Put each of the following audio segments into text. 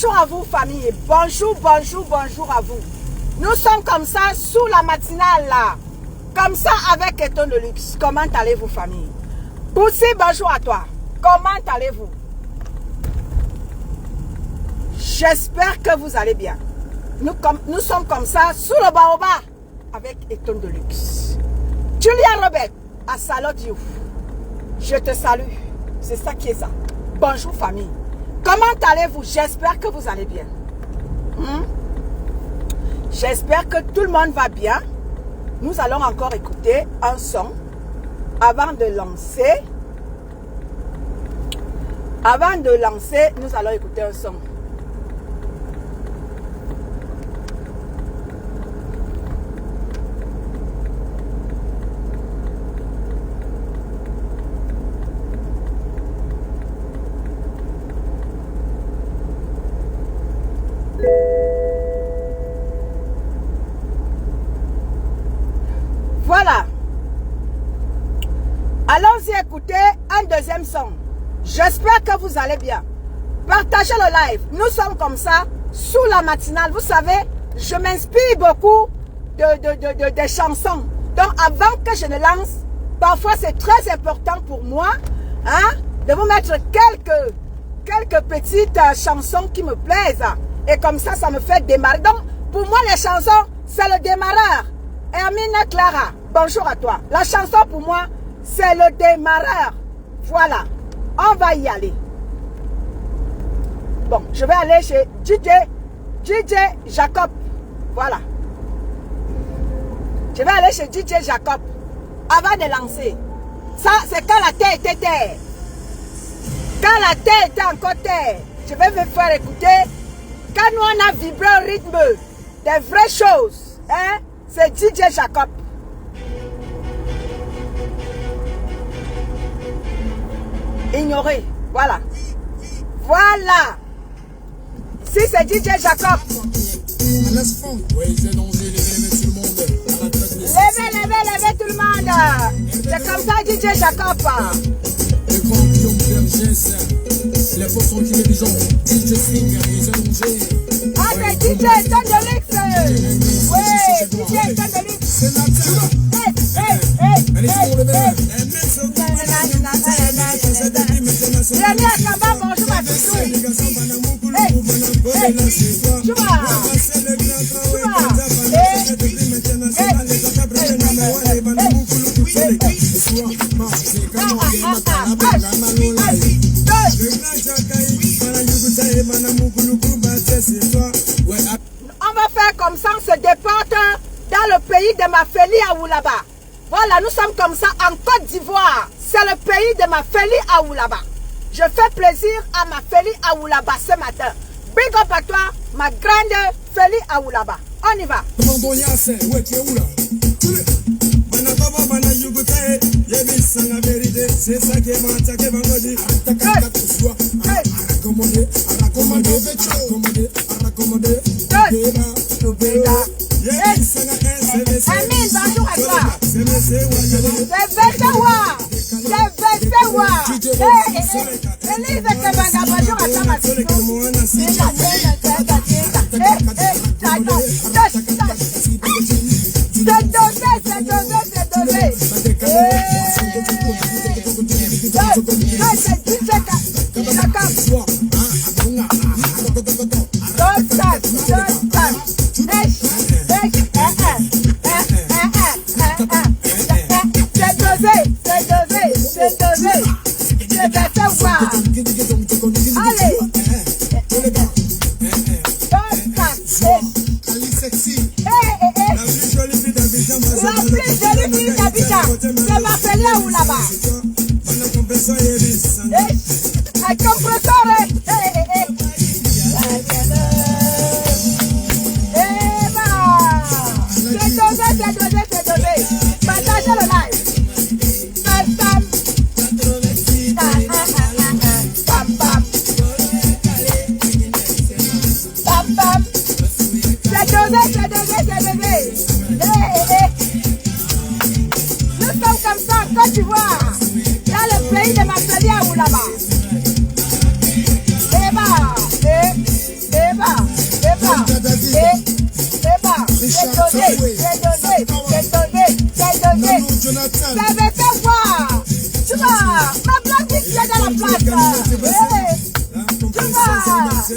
Bonjour à vous famille, bonjour à vous. Nous sommes comme ça sous la matinale là, comme ça avec Eton de Luxe. Comment allez-vous famille? Poussi, bonjour à toi. Comment allez-vous? J'espère que vous allez bien. Nous sommes comme ça sous le baobab avec Eton de Luxe. Julia Robert, à Salot Diouf. Je te salue. C'est ça qui est ça. Bonjour famille. Comment allez-vous? J'espère que vous allez bien. J'espère que tout le monde va bien. Nous allons encore écouter un son avant de lancer. Avant de lancer, nous allons écouter un son. Voilà. Allons-y écouter un deuxième son. J'espère que vous allez bien. Partagez le live. Nous sommes comme ça, sous la matinale. Vous savez, je m'inspire beaucoup de chansons. Donc, avant que je ne lance, parfois c'est très important pour moi de vous mettre quelques petites chansons qui me plaisent. Et comme ça, ça me fait démarrer. Donc, pour moi, les chansons, c'est le démarreur. Hermine Clara, bonjour à toi. La chanson pour moi, c'est le démarreur. Voilà, on va y aller. Bon, je vais aller chez DJ Jacob. Voilà. Je vais aller chez DJ Jacob avant de lancer. Ça, c'est quand la terre était terre. Quand la terre était encore terre. Je vais me faire écouter. Quand nous on a vibré au rythme des vraies choses, c'est DJ Jacob. Ignorez. Voilà. Voilà. Si c'est DJ Jacob. Levez tout le monde. C'est comme ça DJ Jacob. Les poissons qui les gens, DJ Swing, ils ont mangé. Ah, c'est DJ Eton de Luxe. Ouais, DJ Eton de Luxe. C'est naturel. Allez, on le met. Rémi Akamba, bonjour ma fille. On va faire comme ça, on se déporte dans le pays de ma Félie Aoulaba. Voilà, nous sommes comme ça en Côte d'Ivoire. C'est le pays de ma Félie Aoulaba. Je fais plaisir à ma Félie Aoulaba ce matin. Big up à toi, ma grande Félie Aoulaba. On y va. C'est ça qui est Côte d'Ivoire, dans le pays de ma Félie Aoulaba.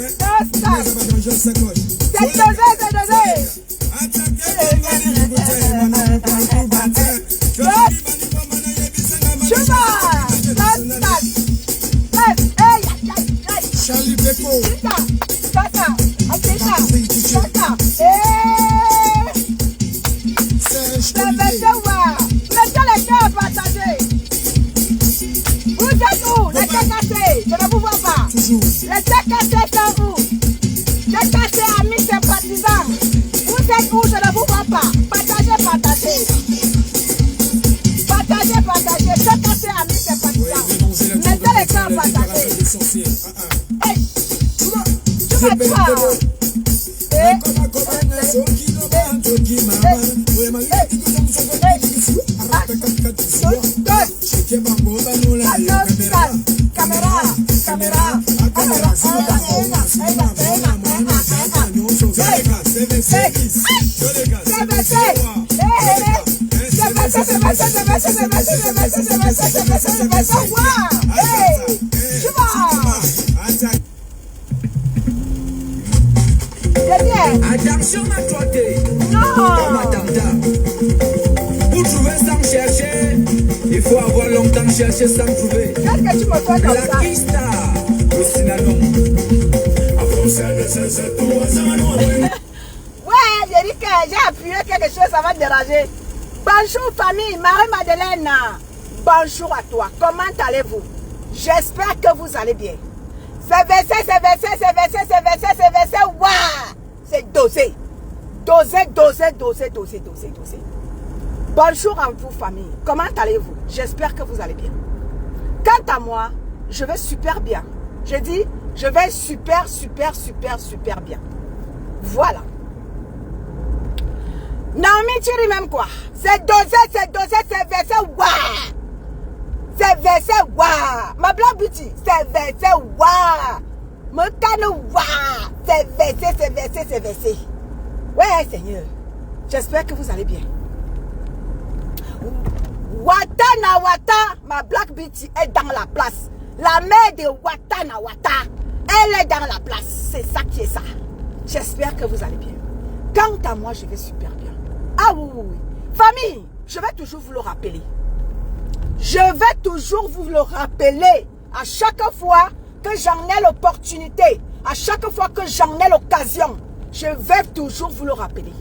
C'est dosé, c'est dosé. Charlie Beko. Mettez les cœurs partagés. Vous êtes où? Les cœurs cassés. Je ne vous vois pas. Les cœurs cassés sont où? Les cassés, amis sympathisants. Vous êtes où? Je ne vous vois pas. Partagez, partagez. Partagez, partagez. Les cassés, amis sympathisants. Mettez les cœurs partagés. Hey, tu vas toi. Attention à toi, non. Pour trouver sans chercher, il faut avoir longtemps cherché sans trouver. Qu'est-ce que tu me fais comme ça? La Kista, le Sinalon. Ouais, j'ai dit que j'ai appuyé quelque chose, ça va te déranger. Bonjour famille, Marie-Madeleine. Bonjour à toi, comment allez-vous? J'espère que vous allez bien. C'est versé, c'est versé, c'est versé, c'est versé, c'est versé. Waouh! C'est dosé. Dosé, dosé, dosé, dosé, dosé, dosé. Bonjour à vous famille, comment allez-vous? J'espère que vous allez bien. Quant à moi, je vais super bien. Je dis, je vais super, super, super, super bien. Voilà. Naomi, tu ris même quoi? C'est dosé, c'est dosé, c'est versé. Waouh! C'est versé, waouh! Ma Black Beauty, c'est versé, waouh! Mon canot, waouh! C'est versé, c'est versé, c'est versé. Ouais, Seigneur. J'espère que vous allez bien. Wata na Wata, ma Black Beauty est dans la place. La mère de Wata na Wata, elle est dans la place. C'est ça qui est ça. J'espère que vous allez bien. Quant à moi, je vais super bien. Ah oui, oui, oui. Famille, je vais toujours vous le rappeler. Je vais toujours vous le rappeler à chaque fois que j'en ai l'opportunité, à chaque fois que j'en ai l'occasion, je vais toujours vous le rappeler.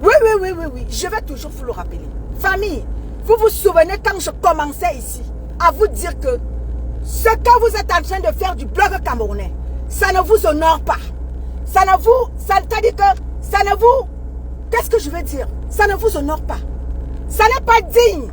Oui, oui, oui, oui, oui, je vais toujours vous le rappeler. Famille, vous vous souvenez quand je commençais ici à vous dire que ce que vous êtes en train de faire du blog camerounais, ça ne vous honore pas. Ça ne vous, c'est-à-dire que ça ne vous, qu'est-ce que je veux dire? Ça ne vous honore pas. Ça n'est pas digne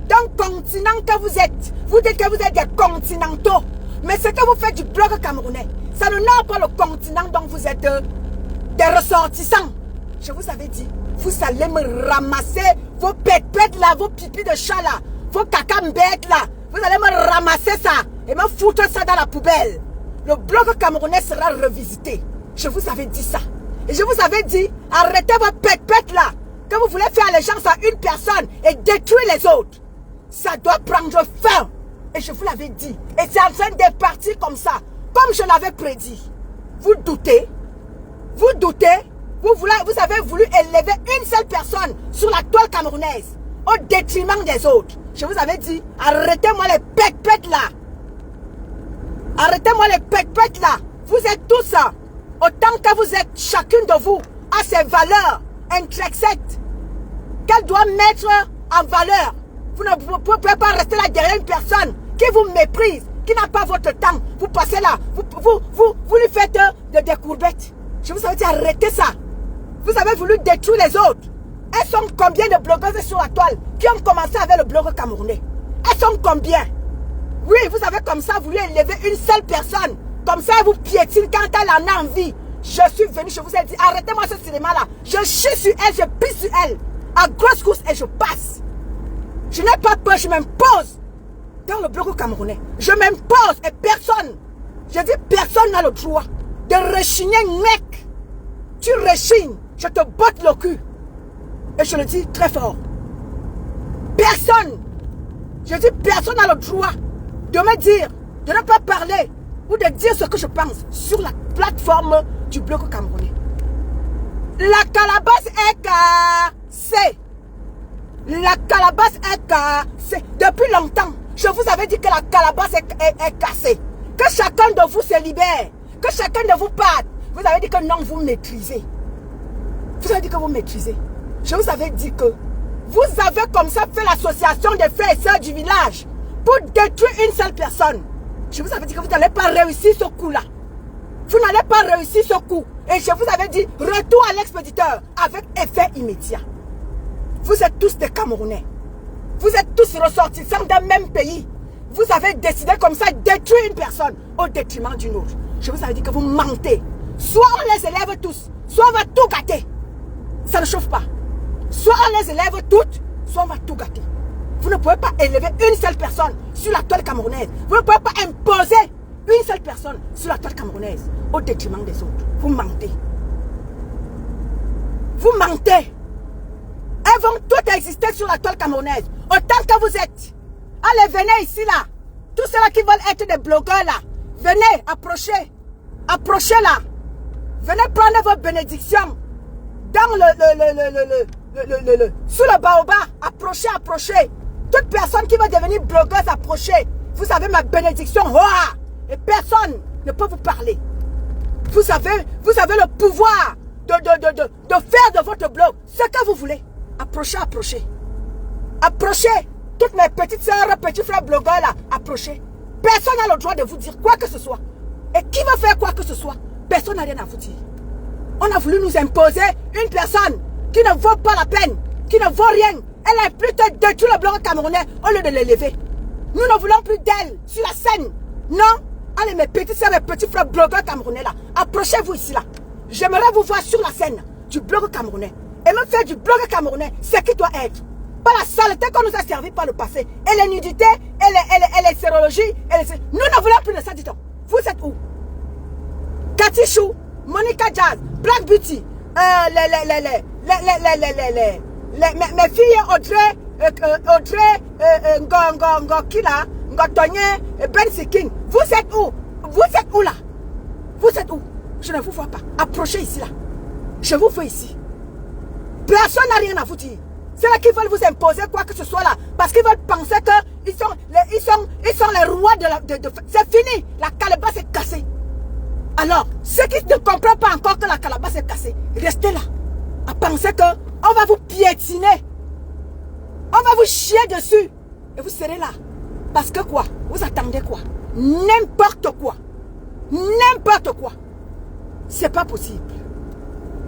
d'un continent que vous êtes. Vous dites que vous êtes des continentaux. Mais ce que vous faites du blog camerounais, ça n'honore pas le continent dont vous êtes des ressortissants. Je vous avais dit, vous allez me ramasser vos pètes là, vos pipis de chat là, vos caca bêtes là. Vous allez me ramasser ça et me foutre ça dans la poubelle. Le blog camerounais sera revisité. Je vous avais dit ça. Et je vous avais dit, arrêtez vos pètes là. Que vous voulez faire allégeance à une personne et détruire les autres. Ça doit prendre fin. Et je vous l'avais dit. Et c'est en train de partir comme ça. Comme je l'avais prédit. Vous doutez? Vous doutez? Vous avez voulu élever une seule personne sur la toile camerounaise au détriment des autres. Je vous avais dit, arrêtez-moi les pètes là. Arrêtez-moi les pètes là. Vous êtes tous ça. Autant que vous êtes, chacune de vous a ses valeurs intrinsèques qu'elle doit mettre en valeur. Vous ne pouvez pas rester là derrière une personne qui vous méprise, qui n'a pas votre temps. Vous passez là, vous lui faites des courbettes. Je vous avais dit, arrêtez ça. Vous avez voulu détruire les autres. Elles sont combien de blogueuses sur la toile qui ont commencé avec le blog camerounais? Elles sont combien? Oui, vous avez comme ça voulu élever une seule personne. Comme ça, elle vous piétine quand elle en a envie. Je suis venu, je vous ai dit, arrêtez-moi ce cinéma-là. Je chie sur elle, je pisse sur elle. À grosse course et je passe. Je n'ai pas peur, je m'impose. Dans le blog camerounais, je m'impose et personne, je dis personne n'a le droit de rechigner, mec. Tu rechignes, je te botte le cul. Et je le dis très fort. Personne, je dis personne n'a le droit de me dire, de ne pas parler ou de dire ce que je pense sur la plateforme du bloc camerounais. La calebasse est cassée. La calebasse est cassée. Depuis longtemps, je vous avais dit que la calebasse est cassée. Que chacun de vous se libère. Que chacun de vous parte. Vous avez dit que non, vous maîtrisez. Vous avez dit que vous maîtrisez. Je vous avais dit que vous avez comme ça fait l'association des frères et sœurs du village pour détruire une seule personne. Je vous avais dit que vous n'allez pas réussir ce coup-là. Vous n'allez pas réussir ce coup. Et je vous avais dit, retour à l'expéditeur avec effet immédiat. Vous êtes tous des Camerounais. Vous êtes tous ressortissants d'un même pays. Vous avez décidé comme ça de détruire une personne au détriment d'une autre. Je vous avais dit que vous mentez. Soit on les élève tous, soit on va tout gâter. Ça ne chauffe pas. Soit on les élève toutes, soit on va tout gâter. Vous ne pouvez pas élever une seule personne sur la toile camerounaise. Vous ne pouvez pas imposer une seule personne sur la toile camerounaise au détriment des autres. Vous mentez. Vous mentez. Elles vont toutes exister sur la toile camerounaise. Autant que vous êtes. Allez, venez ici là. Tous ceux-là qui veulent être des blogueurs là. Venez, approchez. Approchez là. Venez prendre vos bénédictions. Dans sous le baobab. Approchez, approchez. Toute personne qui va devenir blogueuse, approchez. Vous avez ma bénédiction. Oh, et personne ne peut vous parler. Vous avez le pouvoir de faire de votre blog ce que vous voulez. Approchez, approchez. Approchez. Toutes mes petites sœurs, petits frères blogueurs là, approchez. Personne n'a le droit de vous dire quoi que ce soit. Et qui va faire quoi que ce soit, personne n'a rien à vous dire. On a voulu nous imposer une personne qui ne vaut pas la peine, qui ne vaut rien. Elle a plutôt détruit le bloc camerounais au lieu de l'élever. Nous ne voulons plus d'elle sur la scène. Non. Allez, mes petites sœurs, mes petits frères blogueurs camerounais là, approchez-vous ici là. J'aimerais vous voir sur la scène du blog camerounais. Et me faire du blog camerounais, c'est qui doit être. Pas la saleté qu'on nous a servi par le passé. Et les nudités, et les sérologies. Nous ne voulons plus de ça, dit-on. Vous êtes où? Cathy Chou, Monica Jazz, Black Beauty, mes filles Audrey, Kila, Ngotonye, Ben Siking. Vous êtes où? Vous êtes où là? Vous êtes où? Je ne vous vois pas. Approchez ici là. Je vous vois ici. Personne n'a rien à vous dire. C'est là qui veulent vous imposer quoi que ce soit là. Parce qu'ils veulent penser qu'ils sont les rois de c'est fini. La calebasse est cassée. Alors, ceux qui ne comprennent pas encore que la calebasse est cassée, restez là. À penser qu'on va vous piétiner. On va vous chier dessus. Et vous serez là. Parce que quoi? Vous attendez quoi? N'importe quoi. N'importe quoi. C'est pas possible.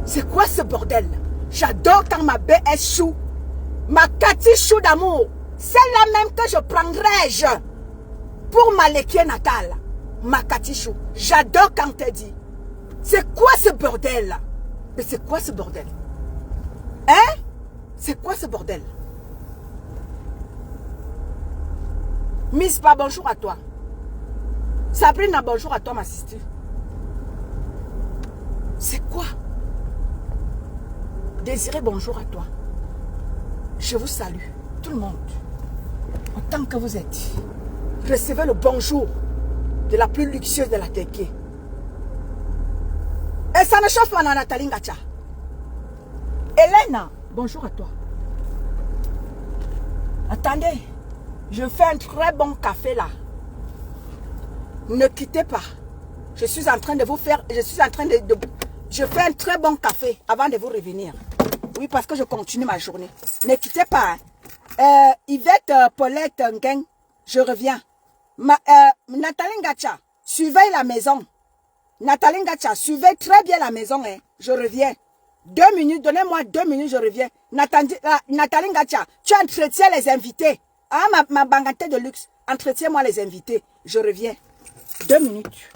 C'est quoi ce bordel? J'adore quand ma baie est chou. Ma Cathy Chou d'amour. Celle-là même que je prendrais pour ma léquier natale. Ma Cathy Chou. J'adore quand elle dit. C'est quoi ce bordel là? Mais c'est quoi ce bordel? Hein? C'est quoi ce bordel? Miss Pa, bonjour à toi. Sabrina, bonjour à toi ma sister. C'est quoi? Désiré, bonjour à toi. Je vous salue, tout le monde. Autant que vous êtes. Recevez le bonjour de la plus luxueuse de la Téké. Et ça ne chauffe pas dans Nathalie Ngacha. Hélène, bonjour à toi. Attendez, je fais un très bon café là. Ne quittez pas. Je suis en train de vous faire, je fais un très bon café avant de vous revenir. Oui, parce que je continue ma journée. Ne quittez pas. Hein. Yvette, Paulette, Ngeng, je reviens. Nathalie Ngacha, suivez la maison. Nathalie Ngacha, suivez très bien la maison. Hein. Je reviens. 2 minutes, donnez-moi 2 minutes, je reviens. Nathalie Ngacha, tu entretiens les invités. Ah, ma bangate de luxe. Entretiens-moi les invités. Je reviens. 2 minutes.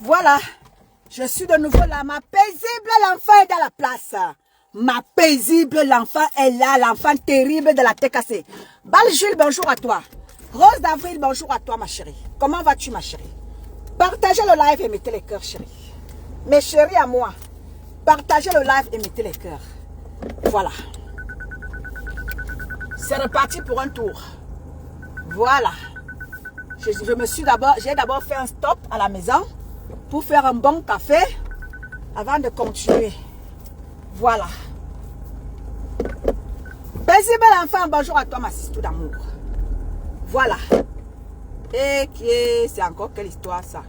Voilà. Je suis de nouveau là. Ma paisible l'enfant est dans la place. Ma paisible l'enfant est là. L'enfant terrible de la tête cassée. Bal Jules, bonjour à toi. Rose d'Avril, bonjour à toi ma chérie. Comment vas-tu ma chérie? Partagez le live et mettez les cœurs chérie. Mes chéris à moi. Partagez le live et mettez les cœurs. Voilà. C'est reparti pour un tour. Voilà. Je me suis j'ai d'abord fait un stop à la maison pour faire un bon café avant de continuer. Voilà. Paisible enfant, bonjour à toi ma sister d'amour. Voilà. Et qui est... C'est encore quelle histoire ça?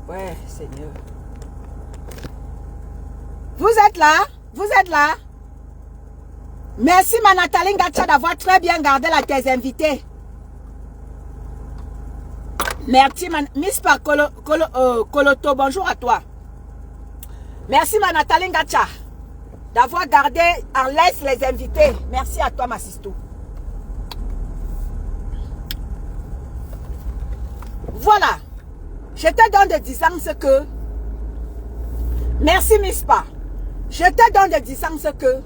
Ouais, Seigneur. Vous êtes là? Vous êtes là? Merci ma Nathalie Ngacha d'avoir très bien gardé tes invités. Merci Miss Par Coloto, bonjour à toi. Merci ma Nathalie Ngacha d'avoir gardé en laisse les invités. Merci à toi ma sister. Voilà. Je te donne de 10 ans ce que... Merci Mispa. Je te donne de 10 ans ce que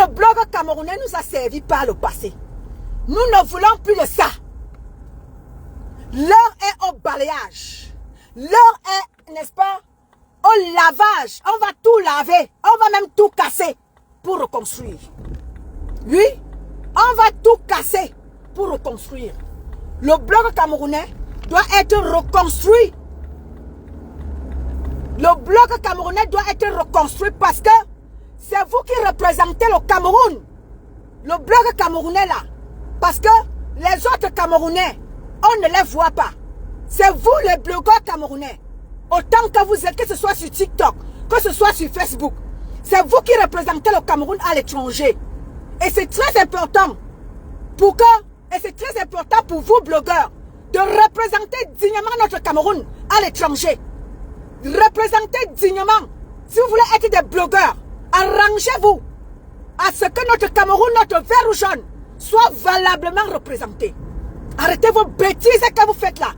le blog camerounais nous a servi par le passé. Nous ne voulons plus de ça. L'heure est au balayage. L'heure est, n'est-ce pas, au lavage. On va tout laver. On va même tout casser pour reconstruire. Oui, on va tout casser pour reconstruire. Le blog camerounais doit être reconstruit. Le bloc camerounais doit être reconstruit parce que c'est vous qui représentez le Cameroun. Le bloc camerounais là. Parce que les autres Camerounais, on ne les voit pas. C'est vous les blogueurs camerounais. Autant que vous êtes, que ce soit sur TikTok, que ce soit sur Facebook. C'est vous qui représentez le Cameroun à l'étranger. Et c'est très important c'est très important pour vous blogueurs de représenter dignement notre Cameroun à l'étranger. Représentez dignement. Si vous voulez être des blogueurs, arrangez-vous à ce que notre Cameroun, notre vert ou jaune, soit valablement représenté. Arrêtez vos bêtises que vous faites là.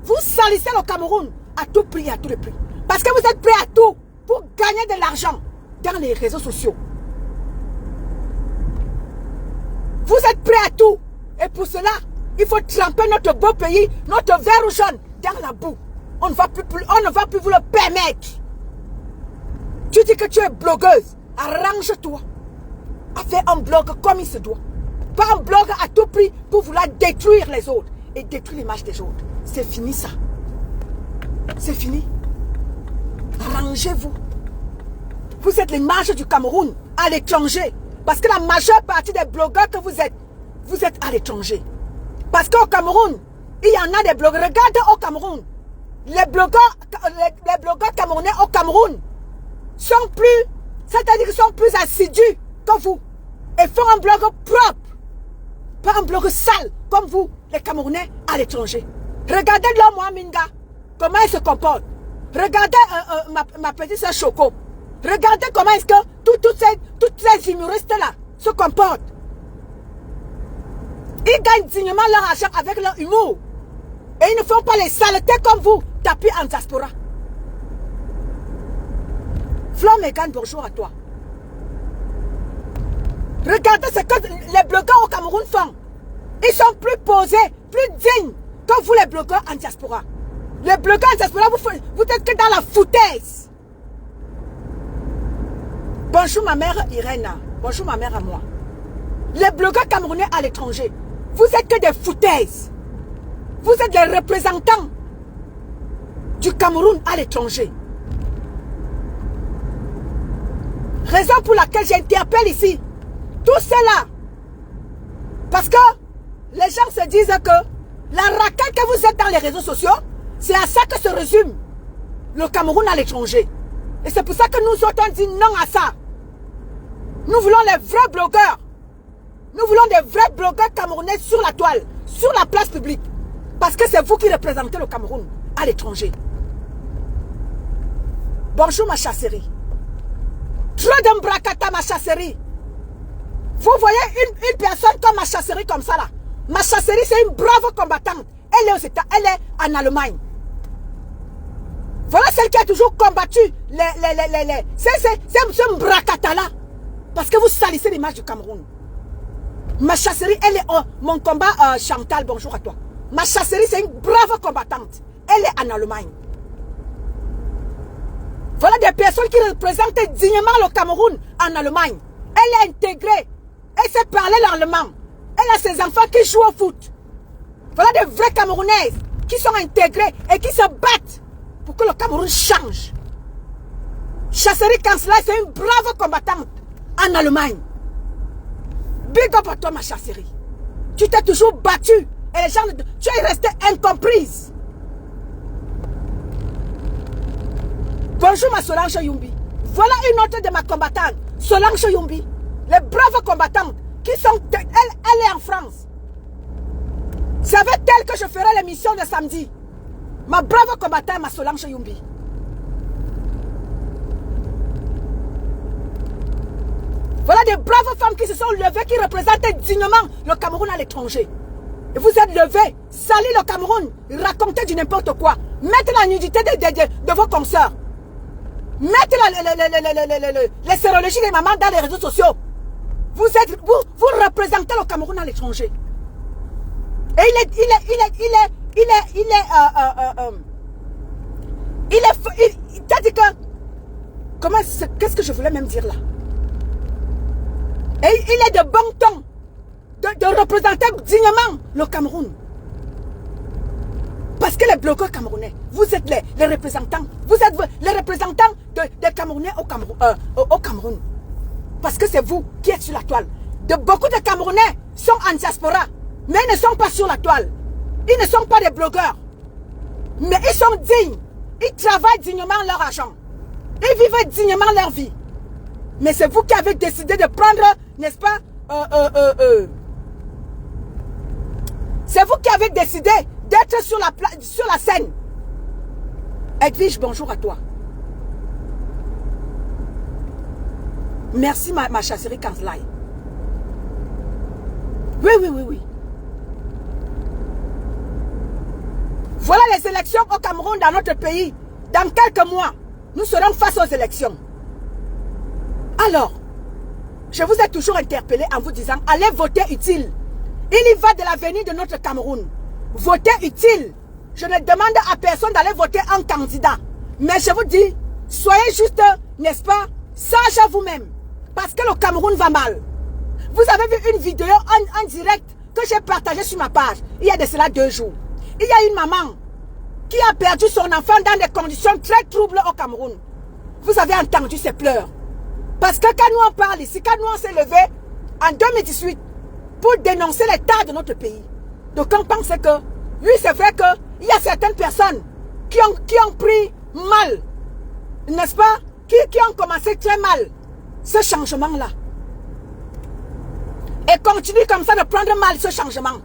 Vous salissez le Cameroun à tout prix, à tous les prix. Parce que vous êtes prêts à tout pour gagner de l'argent dans les réseaux sociaux. Vous êtes prêts à tout. Et pour cela, il faut tremper notre beau pays, notre vert ou jaune, dans la boue. On ne va plus vous le permettre. Tu dis que tu es blogueuse. Arrange-toi à faire un blog comme il se doit. Pas un blog à tout prix pour vouloir détruire les autres et détruire l'image des autres. C'est fini ça. C'est fini. Arrangez-vous. Vous êtes l'image du Cameroun à l'étranger. Parce que la majeure partie des blogueurs que vous êtes à l'étranger. Parce qu'au Cameroun, il y en a des blogueurs. Regardez au Cameroun. Les blogueurs camerounais au Cameroun sont plus, c'est-à-dire qu'ils sont plus assidus que vous. Et font un blog propre. Pas un blog sale comme vous, les Camerounais à l'étranger. Regardez l'homme Minga, comment il se comporte. Regardez ma petite soeur Choco. Regardez comment est-ce que toutes ces humoristes-là se comportent. Ils gagnent dignement leur argent avec leur humour. Et ils ne font pas les saletés comme vous, tapis en diaspora. Flo Megan, bonjour à toi. Regardez ce que les blogueurs au Cameroun font. Ils sont plus posés, plus dignes que vous les blogueurs en diaspora. Les blogueurs en diaspora, vous êtes que dans la foutaise. Bonjour ma mère Irène. Bonjour ma mère à moi. Les blogueurs camerounais à l'étranger, vous êtes que des foutaises. Vous êtes les représentants du Cameroun à l'étranger. Raison pour laquelle j'interpelle ici tout cela. Parce que les gens se disent que la raquette que vous êtes dans les réseaux sociaux, c'est à ça que se résume le Cameroun à l'étranger. Et c'est pour ça que nous autres on dit non à ça. Nous voulons les vrais blogueurs. Nous voulons des vrais blogueurs camerounais sur la toile, sur la place publique. Parce que c'est vous qui représentez le Cameroun à l'étranger. Bonjour ma chasserie. Trop d'embracata ma chasserie. Vous voyez une personne comme ma chasserie comme ça là. Ma chasserie c'est une brave combattante. Elle est en Allemagne. Voilà celle qui a toujours combattu c'est Mbrakatala. Parce que vous salissez l'image du Cameroun. Ma chasserie, elle est mon combat, Chantal, bonjour à toi. Ma chasserie, c'est une brave combattante. Elle est en Allemagne. Voilà des personnes qui représentent dignement le Cameroun en Allemagne. Elle est intégrée. Elle sait parler l'allemand. Elle a ses enfants qui jouent au foot. Voilà des vraies Camerounaises qui sont intégrées et qui se battent pour que le Cameroun change. Chasserie Kansla, c'est une brave combattante en Allemagne. Big up à toi, ma chasserie. Tu t'es toujours battue et les gens, tu es restée incomprise. Bonjour ma Solange Yumbi. Voilà une autre de ma combattante, Solange Yumbi. Les braves combattantes qui sont... Elle est en France. C'est avec elle que je ferai l'émission de samedi. Ma brave combattante, ma Solange Yumbi. Voilà des braves femmes qui se sont levées, qui représentent dignement le Cameroun à l'étranger. Et vous êtes levés, salir le Cameroun, raconter du n'importe quoi. Mettez la nudité de vos consoeurs. Mettez les sérologies des mamans dans les réseaux sociaux. Vous représentez le Cameroun à l'étranger. Et c'est-à-dire que, qu'est-ce que je voulais même dire là? Et il est de bon ton de représenter dignement le Cameroun. Parce que les blogueurs camerounais, vous êtes les représentants. Vous êtes les représentants des Camerounais au Cameroun. Parce que c'est vous qui êtes sur la toile. Beaucoup de Camerounais sont en diaspora, mais ils ne sont pas sur la toile. Ils ne sont pas des blogueurs. Mais ils sont dignes. Ils travaillent dignement leur argent. Ils vivent dignement leur vie. Mais c'est vous qui avez décidé de prendre, n'est-ce pas, c'est vous qui avez décidé d'être sur la scène. Edwige, bonjour à toi. Merci ma chasserie Kanslai. Oui. Voilà les élections au Cameroun, dans notre pays. Dans quelques mois, nous serons face aux élections. Alors, je vous ai toujours interpellé en vous disant, allez voter utile. Il y va de l'avenir de notre Cameroun. Votez utile. Je ne demande à personne d'aller voter un candidat. Mais je vous dis, soyez juste, n'est-ce pas, sage à vous-même. Parce que le Cameroun va mal. Vous avez vu une vidéo en direct que j'ai partagée sur ma page. Il y a de cela 2 jours. Il y a une maman qui a perdu son enfant dans des conditions très troubles au Cameroun. Vous avez entendu ses pleurs. Parce que quand nous on parle ici, quand nous on s'est levé en 2018 pour dénoncer l'état de notre pays, donc on pense que, oui c'est vrai qu'il y a certaines personnes qui ont pris mal, n'est-ce pas, qui ont commencé très mal ce changement-là. Et continue comme ça de prendre mal ce changement.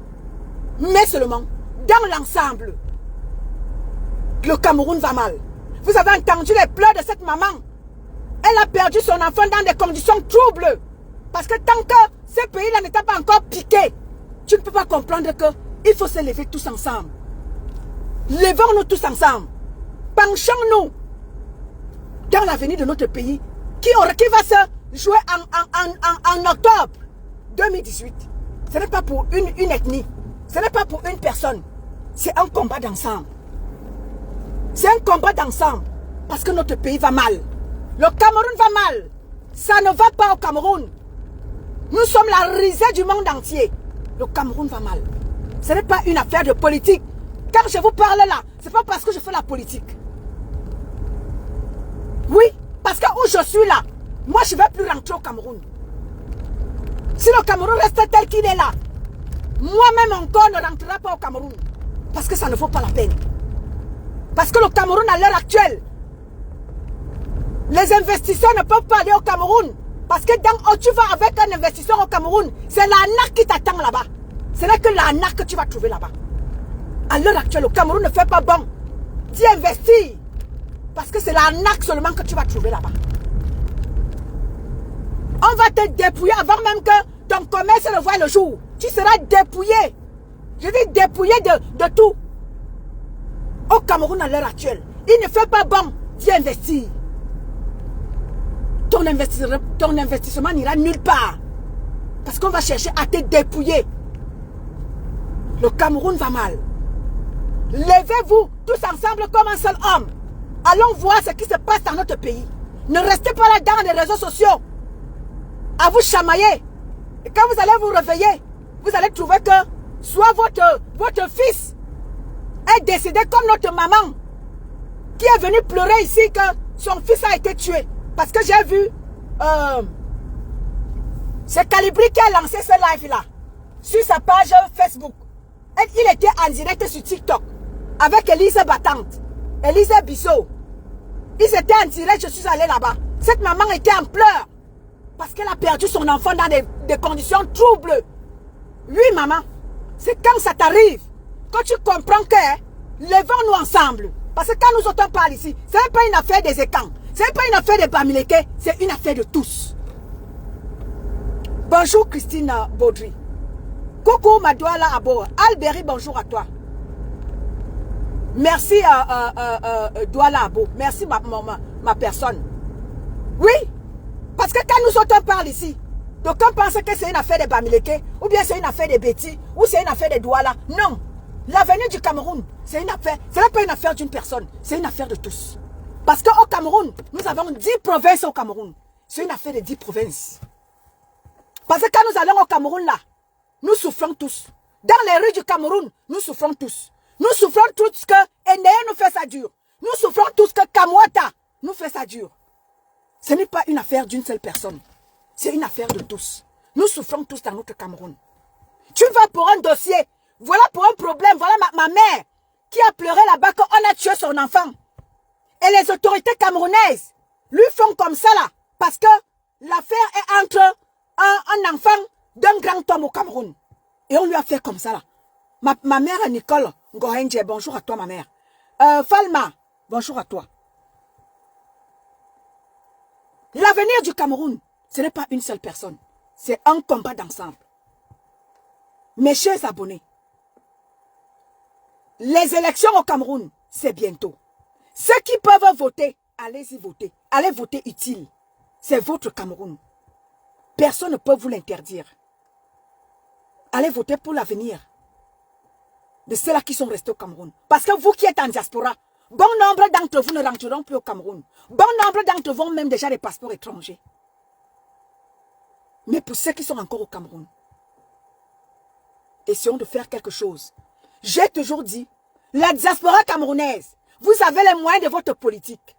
Mais seulement, dans l'ensemble, le Cameroun va mal. Vous avez entendu les pleurs de cette maman. Elle a perdu son enfant dans des conditions troubles. Parce que tant que ce pays-là n'était pas encore piqué, tu ne peux pas comprendre qu'il faut se lever tous ensemble. Levons-nous tous ensemble. Penchons-nous dans l'avenir de notre pays qui va se jouer en octobre 2018. Ce n'est pas pour une ethnie. Ce n'est pas pour une personne. C'est un combat d'ensemble. C'est un combat d'ensemble. Parce que notre pays va mal. Le Cameroun va mal. Ça ne va pas au Cameroun. Nous sommes la risée du monde entier. Le Cameroun va mal. Ce n'est pas une affaire de politique. Quand je vous parle là, ce n'est pas parce que je fais la politique. Oui, parce que où je suis là, moi je ne vais plus rentrer au Cameroun. Si le Cameroun reste tel qu'il est là, moi-même encore ne rentrera pas au Cameroun. Parce que ça ne vaut pas la peine. Parce que le Cameroun à l'heure actuelle, les investisseurs ne peuvent pas aller au Cameroun. Parce que tu vas avec un investisseur au Cameroun, c'est l'arnaque qui t'attend là-bas. Ce n'est que l'arnaque que tu vas trouver là-bas. À l'heure actuelle, le Cameroun ne fait pas bon d'y investir. Parce que c'est l'arnaque seulement que tu vas trouver là-bas. On va te dépouiller avant même que ton commerce ne voie le jour. Tu seras dépouillé. Je dis dépouillé de tout. Au Cameroun à l'heure actuelle, Il ne fait pas bon d'y investir. Ton investissement n'ira nulle part. Parce qu'on va chercher à te dépouiller. Le Cameroun va mal. Levez-vous tous ensemble comme un seul homme. Allons voir ce qui se passe dans notre pays. Ne restez pas là dans les réseaux sociaux à vous chamailler. Et quand vous allez vous réveiller, vous allez trouver que soit votre fils est décédé comme notre maman qui est venue pleurer ici que son fils a été tué. Parce que j'ai vu c'est Calibri qui a lancé ce live-là sur sa page Facebook. Il était en direct sur TikTok avec Elise Battante, Elise Bissot. Ils étaient en direct, je suis allée là-bas. Cette maman était en pleurs parce qu'elle a perdu son enfant dans des conditions troubles. Oui, maman, c'est quand ça t'arrive que tu comprends que levons-nous ensemble. Parce que quand nous autres parlons ici, ce n'est pas une affaire des écans, ce n'est pas une affaire des Bamileke, c'est une affaire de tous. Bonjour Christine Baudry. Coucou Madouala Abo. Alberi, bonjour à toi. Merci Douala Abo. Merci ma personne. Oui, parce que quand nous autres parlons ici, donc on pense que c'est une affaire de Bamileke, ou bien c'est une affaire de Betty, ou c'est une affaire de Douala. Non, l'avenir du Cameroun, c'est une affaire, ce n'est pas une affaire d'une personne, c'est une affaire de tous. Parce qu'au Cameroun, nous avons 10 provinces au Cameroun. C'est une affaire de 10 provinces. Parce que quand nous allons au Cameroun là, nous souffrons tous. Dans les rues du Cameroun, nous souffrons tous. Nous souffrons tous que Eneye nous fait ça dur. Nous souffrons tous que Kamwata nous fait ça dur. Ce n'est pas une affaire d'une seule personne. C'est une affaire de tous. Nous souffrons tous dans notre Cameroun. Tu vas pour un dossier. Voilà pour un problème. Voilà ma mère qui a pleuré là-bas quand on a tué son enfant. Et les autorités camerounaises lui font comme ça là. Parce que l'affaire est entre un enfant d'un grand homme au Cameroun. Et on lui a fait comme ça là. Ma mère Nicole Ngohenje, bonjour à toi ma mère. Falma, bonjour à toi. L'avenir du Cameroun, ce n'est pas une seule personne. C'est un combat d'ensemble. Mes chers abonnés, les élections au Cameroun, c'est bientôt. Ceux qui peuvent voter, allez-y voter. Allez voter utile. C'est votre Cameroun. Personne ne peut vous l'interdire. Allez voter pour l'avenir de ceux-là qui sont restés au Cameroun. Parce que vous qui êtes en diaspora, bon nombre d'entre vous ne rentreront plus au Cameroun. Bon nombre d'entre vous ont même déjà des passeports étrangers. Mais pour ceux qui sont encore au Cameroun, essayons de faire quelque chose. J'ai toujours dit, la diaspora camerounaise, vous avez les moyens de votre politique.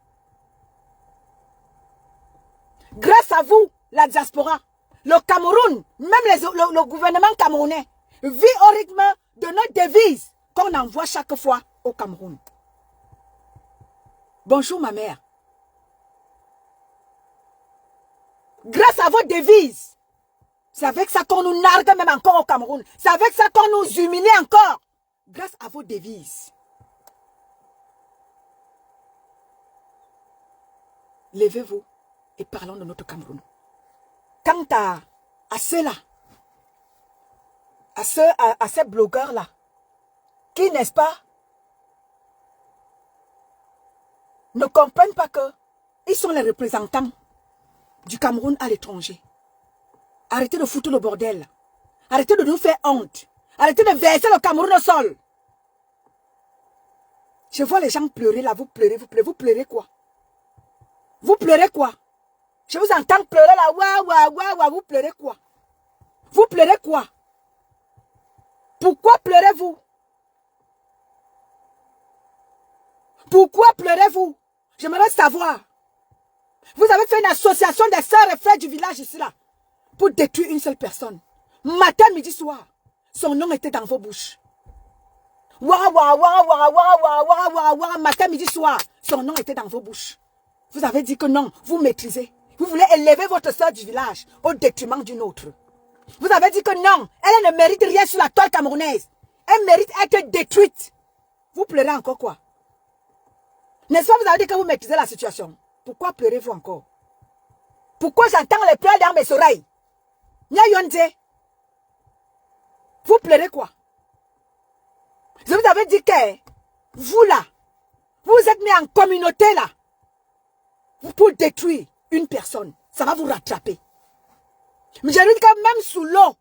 Grâce à vous, la diaspora, le Cameroun, même le gouvernement camerounais, vit au rythme de nos devises qu'on envoie chaque fois au Cameroun. Bonjour ma mère. Grâce à vos devises, c'est avec ça qu'on nous nargue même encore au Cameroun. C'est avec ça qu'on nous humilie encore. Grâce à vos devises. Levez-vous et parlons de notre Cameroun. Quant à ceux-là, à ces blogueurs-là, qui, n'est-ce pas, ne comprennent pas qu'ils sont les représentants du Cameroun à l'étranger. Arrêtez de foutre le bordel. Arrêtez de nous faire honte. Arrêtez de verser le Cameroun au sol. Je vois les gens pleurer là, vous pleurez. Vous pleurez quoi? Vous pleurez quoi? Je vous entends pleurer là, ouah, vous pleurez quoi? Vous pleurez quoi? Pourquoi pleurez-vous? Pourquoi pleurez-vous? J'aimerais savoir. Vous avez fait une association des sœurs et frères du village ici là, pour détruire une seule personne. Matin, midi, soir, son nom était dans vos bouches. Matin, midi, soir, son nom était dans vos bouches. Vous avez dit que non, vous maîtrisez. Vous voulez élever votre sœur du village au détriment d'une autre. Vous avez dit que non, elle ne mérite rien sur la toile camerounaise. Elle mérite d'être détruite. Vous pleurez encore quoi? N'est-ce pas, vous avez dit que vous maîtrisez la situation? Pourquoi pleurez-vous encore? Pourquoi j'entends les pleurs dans mes oreilles? Vous pleurez quoi? Je vous avais dit que vous là, Vous êtes mis en communauté là. Pour détruire une personne. Ça va vous rattraper. Mais j'ai dit que même sous l'eau,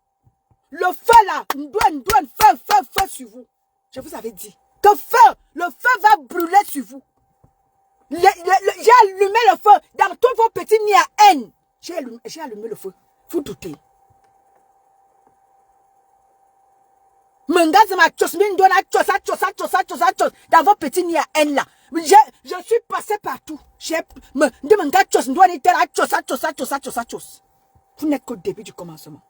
le feu là, feu sur vous. Je vous avais dit que le feu va brûler sur vous. J'ai allumé le feu dans tous vos petits nids à haine. J'ai allumé le feu. Vous doutez. Dans vos petits nids à haine là. Je suis passé partout. Vous n'êtes qu'au début du commencement.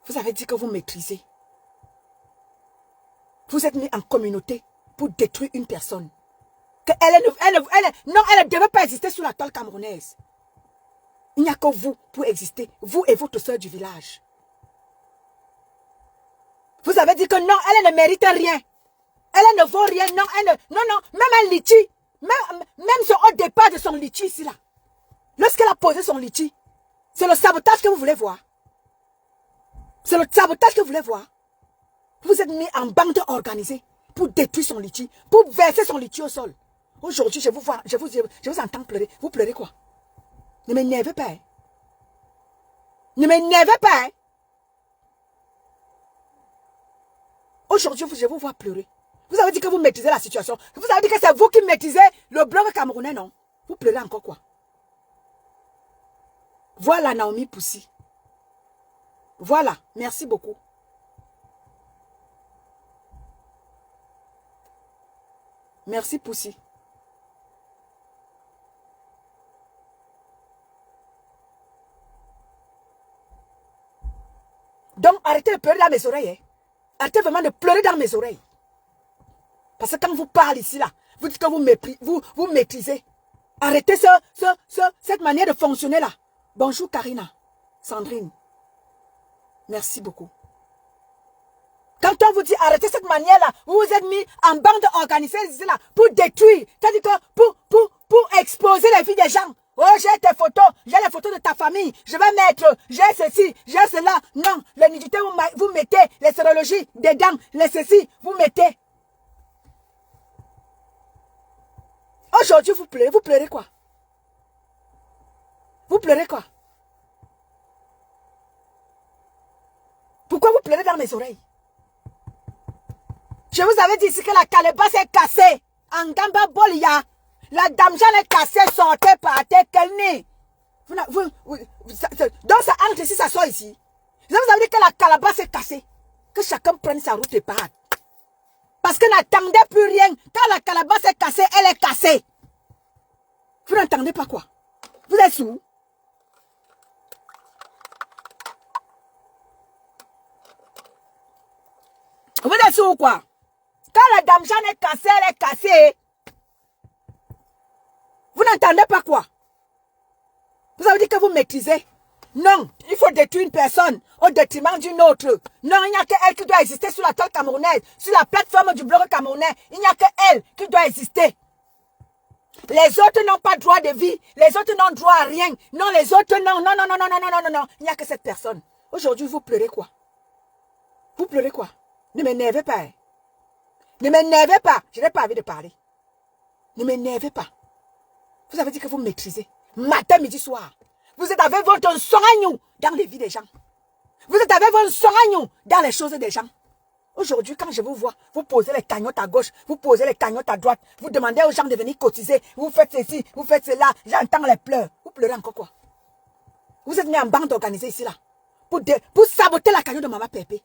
Vous avez dit que vous maîtrisez. Vous êtes mis en communauté pour détruire une personne. Elle ne devait pas exister sur la toile camerounaise. Il n'y a que vous pour exister. Vous et votre soeur du village. Vous avez dit que non, elle ne mérite rien. Elle ne vaut rien. Non, même un litchi. Même au départ de son litchi ici là. Lorsqu'elle a posé son litchi. C'est le sabotage que vous voulez voir. C'est le sabotage que vous voulez voir. Vous êtes mis en bande organisée pour détruire son litchi, pour verser son litchi au sol. Aujourd'hui, je vous entends pleurer. Vous pleurez quoi? Ne m'énervez pas. Hein? Ne m'énervez pas. Hein? Aujourd'hui, je vous vois pleurer. Vous avez dit que vous maîtrisez la situation. Vous avez dit que c'est vous qui maîtrisez le bloc camerounais, non? Vous pleurez encore quoi? Voilà Naomi Poussi. Voilà, merci beaucoup. Merci Poussi. Donc arrêtez de pleurer dans mes oreilles. Hein. Arrêtez vraiment de pleurer dans mes oreilles. Parce que quand vous parlez ici, là, vous dites que vous maîtrisez. Arrêtez cette manière de fonctionner là. Bonjour Karina, Sandrine. Merci beaucoup. Quand on vous dit arrêtez cette manière-là, vous vous êtes mis en bande organisée ici là pour détruire. C'est-à-dire que pour exposer les vies des gens. Oh, j'ai tes photos, j'ai les photos de ta famille. Je vais mettre, j'ai ceci, j'ai cela. Non, les nudités, vous mettez les sérologies dedans, les ceci, vous mettez. Aujourd'hui, vous pleurez quoi? Vous pleurez quoi? Pourquoi vous pleurez dans mes oreilles? Je vous avais dit ici que la calebasse est cassée. En Gamba Bolia. La dame Jeanne est cassée, sortez, partez, quel nez. Donc ça entre ici, ça sort ici. Je vous avais dit que la calebasse est cassée. Que chacun prenne sa route et parte. Parce que n'attendez plus rien. Quand la calebasse est cassée, elle est cassée. Vous n'entendez pas quoi? Vous êtes sourds? Vous êtes sourds ou quoi? Quand la dame Jeanne est cassée, elle est cassée. Vous n'entendez pas quoi? Vous avez dit que vous maîtrisez. Non, il faut détruire une personne au détriment d'une autre. Non, il n'y a qu'elle qui doit exister sur la toile camerounaise, sur la plateforme du bloc camerounais. Il n'y a qu'elle qui doit exister. Les autres n'ont pas droit de vie. Les autres n'ont droit à rien. Non, les autres, non. Il n'y a que cette personne. Aujourd'hui, vous pleurez quoi? Vous pleurez quoi? Ne m'énervez pas. Hein? Ne m'énervez pas. Je n'ai pas envie de parler. Ne m'énervez pas. Vous avez dit que vous maîtrisez. Matin, midi, soir. Vous êtes avec votre soignon dans les vies des gens. Vous êtes avec votre soignon dans les choses des gens. Aujourd'hui, quand je vous vois, vous posez les cagnottes à gauche, vous posez les cagnottes à droite, vous demandez aux gens de venir cotiser, vous faites ceci, vous faites cela, j'entends les pleurs. Vous pleurez encore quoi? Vous êtes mis en bande organisée ici là, pour saboter la cagnotte de Maman Pépé.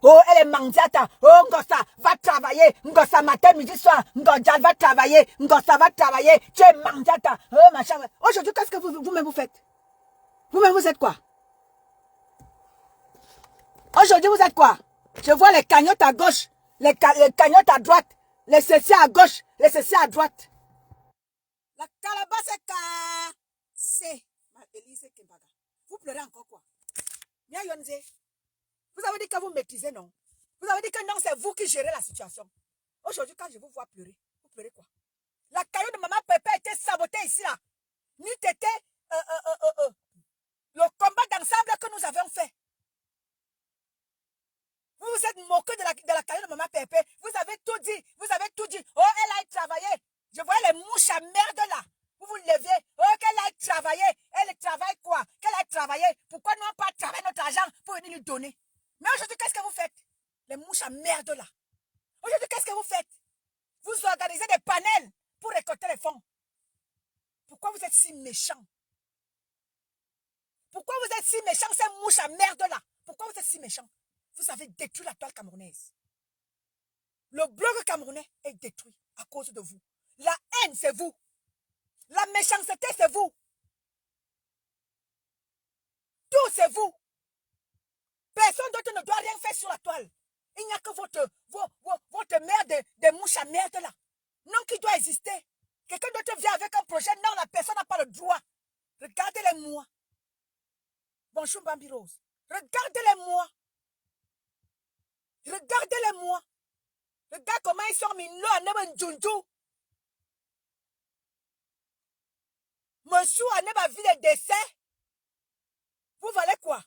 Oh, elle est mandiata. Oh, Ngossa, va travailler. Ngossa, matin, midi, soir. Ngossa, va travailler. Ngossa, va travailler. Tu es mandiata. Oh, machin. Aujourd'hui, qu'est-ce que vous-même vous faites? Vous-même, vous êtes quoi? Aujourd'hui, vous êtes quoi? Je vois les cagnottes à gauche, les cagnottes à droite, les ceci à gauche, les ceci à droite. La calebasse est cassée. Élise Kimbaga. Vous pleurez encore quoi? Nya Yonze. Vous avez dit que vous maîtrisez, non? Vous avez dit que non, c'est vous qui gérez la situation. Aujourd'hui, quand je vous vois pleurer, vous pleurez quoi? La cagnotte de Maman Pépé a été sabotée ici, là. N'eût été le combat d'ensemble que nous avons fait. Vous vous êtes moqué de la cagnotte de Maman Pépé. Vous Pourquoi vous êtes si méchants, ces mouches à merde là? Pourquoi vous êtes si méchants? Vous avez détruit la toile camerounaise. Le blog camerounais est détruit à cause de vous. La haine, c'est vous. La méchanceté, c'est vous. Tout, c'est vous. Personne d'autre ne doit rien faire sur la toile. Il n'y a que votre mère de mouches à merde là. Non, qui doit exister. Quelqu'un d'autre vient avec un projet. Non, la personne n'a pas le droit. Regardez-les-moi. Bonjour, Bambi Rose. Regardez-les-moi. Regardez-les-moi. Regarde comment ils sont mignons à Nebendjunju. Monsieur a pas vu les décès. Vous valez quoi?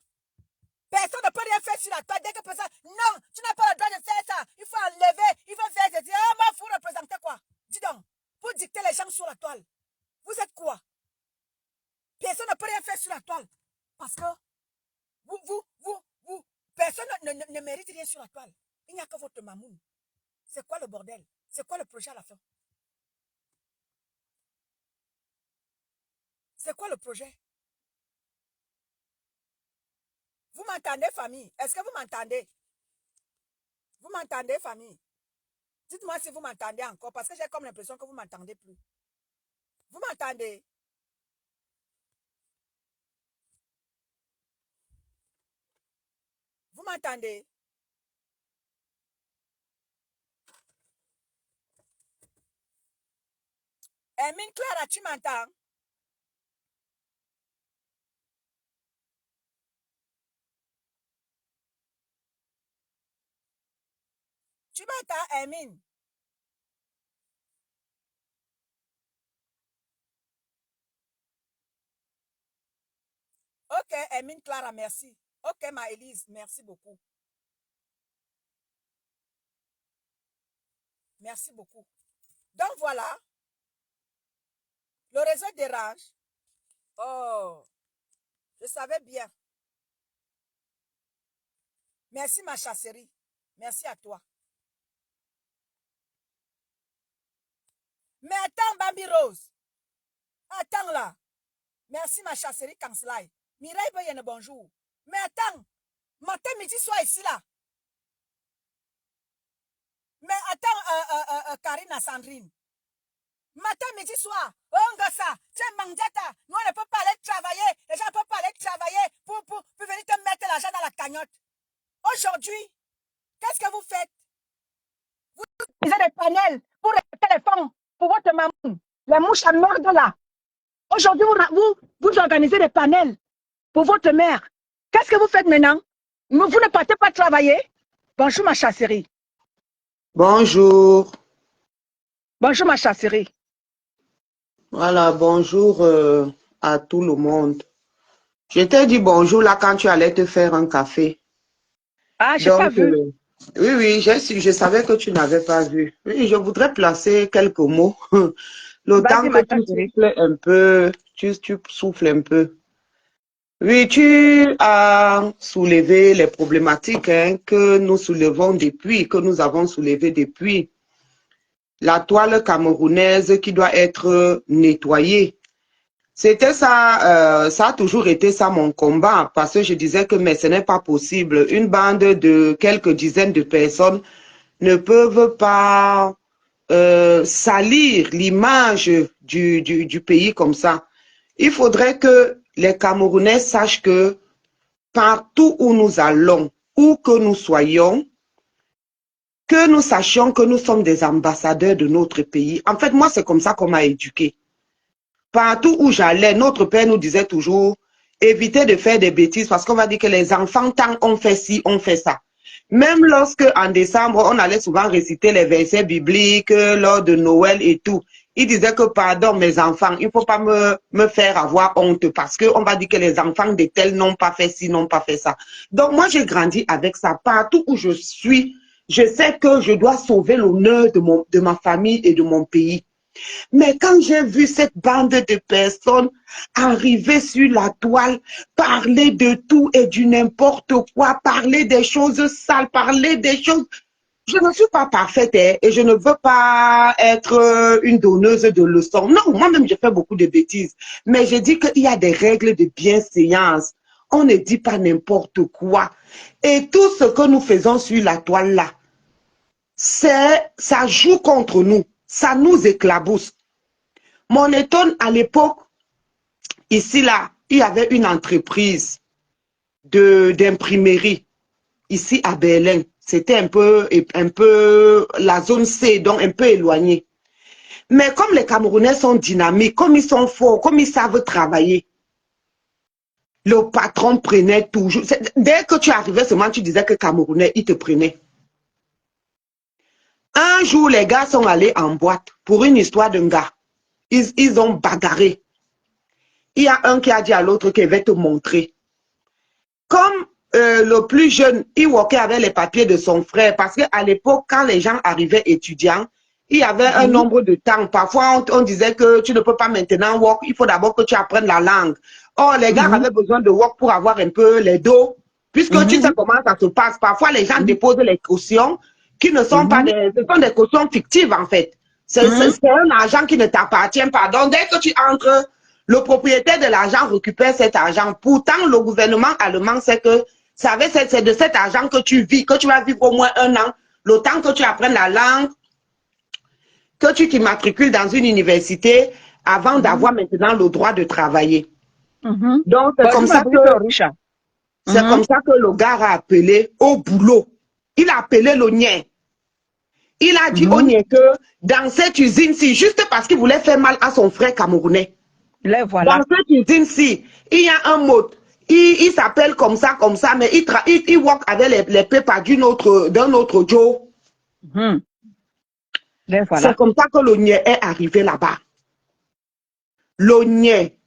Personne ne peut rien faire sur la toile dès que personne. Non, tu n'as pas le droit de faire ça. Il faut enlever, il faut faire ceci. Ah, mais vous représentez quoi? Dis donc, vous dictez les gens sur la toile. Vous êtes quoi? Personne ne peut rien faire sur la toile. Parce que personne ne mérite rien sur la toile. Il n'y a que votre mamoun. C'est quoi le bordel? C'est quoi le projet à la fin? C'est quoi le projet? Vous m'entendez, famille? Est-ce que vous m'entendez? Vous m'entendez, famille? Dites-moi si vous m'entendez encore, parce que j'ai comme l'impression que vous ne m'entendez plus. Vous m'entendez? Vous m'entendez? Hermine Clara, tu m'entends? Tu m'entends, Hermine? Ok, Hermine Clara, merci. Ok, ma Élise, merci beaucoup. Merci beaucoup. Donc voilà. Le réseau dérange. Oh, je savais bien. Merci ma chasserie. Merci à toi. Mais attends, Bambi Rose. Attends là. Merci ma chasserie Kanslai. Mireille Boyenne, bonjour. Mais attends. Matin, midi, soir ici là. Mais attends, Karina Sandrine. Matin, midi, soir. Oh, Ngassa. Tiens, Mangdiata. Nous, on ne peut pas aller travailler. Les gens ne peuvent pas aller travailler pour venir te mettre l'argent dans la cagnotte. Aujourd'hui, qu'est-ce que vous faites? Vous utilisez des panels pour les téléphones, pour votre maman. Les mouches à merde là. Aujourd'hui, vous organisez des panels pour votre mère. Qu'est-ce que vous faites maintenant? Vous ne partez pas travailler? Bonjour ma chasserie. Bonjour. Bonjour ma chasserie. Voilà, bonjour à tout le monde. Je t'ai dit bonjour là quand tu allais te faire un café. Ah, je n'ai pas vu. Oui, je savais que tu n'avais pas vu. Oui, je voudrais placer quelques mots. Le temps que tu souffles un peu, tu souffles un peu. Oui, tu as soulevé les problématiques que nous soulevons depuis, que nous avons soulevées depuis. La toile camerounaise qui doit être nettoyée. C'était ça, ça a toujours été ça mon combat, parce que je disais que mais ce n'est pas possible. Une bande de quelques dizaines de personnes ne peuvent pas salir l'image du pays comme ça. Il faudrait que les Camerounais sachent que partout où nous allons, où que nous soyons, que nous sachions que nous sommes des ambassadeurs de notre pays. En fait, moi, c'est comme ça qu'on m'a éduqué. Partout où j'allais, notre père nous disait toujours, évitez de faire des bêtises parce qu'on va dire que les enfants, tant on fait ci, on fait ça. Même lorsque en décembre, on allait souvent réciter les versets bibliques lors de Noël et tout. Il disait que, pardon, mes enfants, il ne faut pas me faire avoir honte parce qu'on va dire que les enfants de tels n'ont pas fait ci, n'ont pas fait ça. Donc, moi, j'ai grandi avec ça. Partout où je suis, je sais que je dois sauver l'honneur de ma famille et de mon pays. Mais quand j'ai vu cette bande de personnes arriver sur la toile, parler de tout et du n'importe quoi, parler des choses sales, parler des choses... Je ne suis pas parfaite et je ne veux pas être une donneuse de leçons. Non, moi-même, je fais beaucoup de bêtises. Mais je dis qu'il y a des règles de bienséance. On ne dit pas n'importe quoi. Et tout ce que nous faisons sur la toile là, ça joue contre nous. Ça nous éclabousse. Mon étonne, à l'époque, ici là, il y avait une entreprise d'imprimerie ici à Berlin. C'était un peu la zone C, donc un peu éloigné. Mais comme les Camerounais sont dynamiques, comme ils sont forts, comme ils savent travailler, le patron prenait toujours. Dès que tu arrivais seulement, tu disais que Camerounais, il te prenait. Un jour, les gars sont allés en boîte pour une histoire d'un gars. Ils ont bagarré. Il y a un qui a dit à l'autre qu'il va te montrer. Comme le plus jeune, il walkait avec les papiers de son frère parce qu'à l'époque, quand les gens arrivaient étudiants, il y avait un nombre de temps. Parfois, on disait que tu ne peux pas maintenant walk, il faut d'abord que tu apprennes la langue. Or, les gars avaient besoin de walk pour avoir un peu les dos, puisque tu sais comment ça se passe. Parfois, les gens déposent les cautions qui ne sont pas ce sont des cautions fictives en fait. C'est un argent qui ne t'appartient pas. Donc, dès que tu entres, le propriétaire de l'argent récupère cet argent. Pourtant, le gouvernement allemand sait que c'est de cet argent que tu vis, que tu vas vivre au moins 1 an, le temps que tu apprennes la langue, que tu t'immatricules dans une université avant d'avoir maintenant le droit de travailler. Donc, c'est comme ça que le gars a appelé au boulot. Il a appelé le nien. Il a dit au nien que dans cette usine-ci, juste parce qu'il voulait faire mal à son frère camerounais, voilà. dans cette usine-ci, il y a un mot. Il s'appelle comme ça, mais il work avec les papers d'un autre Joe. Voilà. C'est comme ça que l'Onier est arrivé là-bas. L'Onier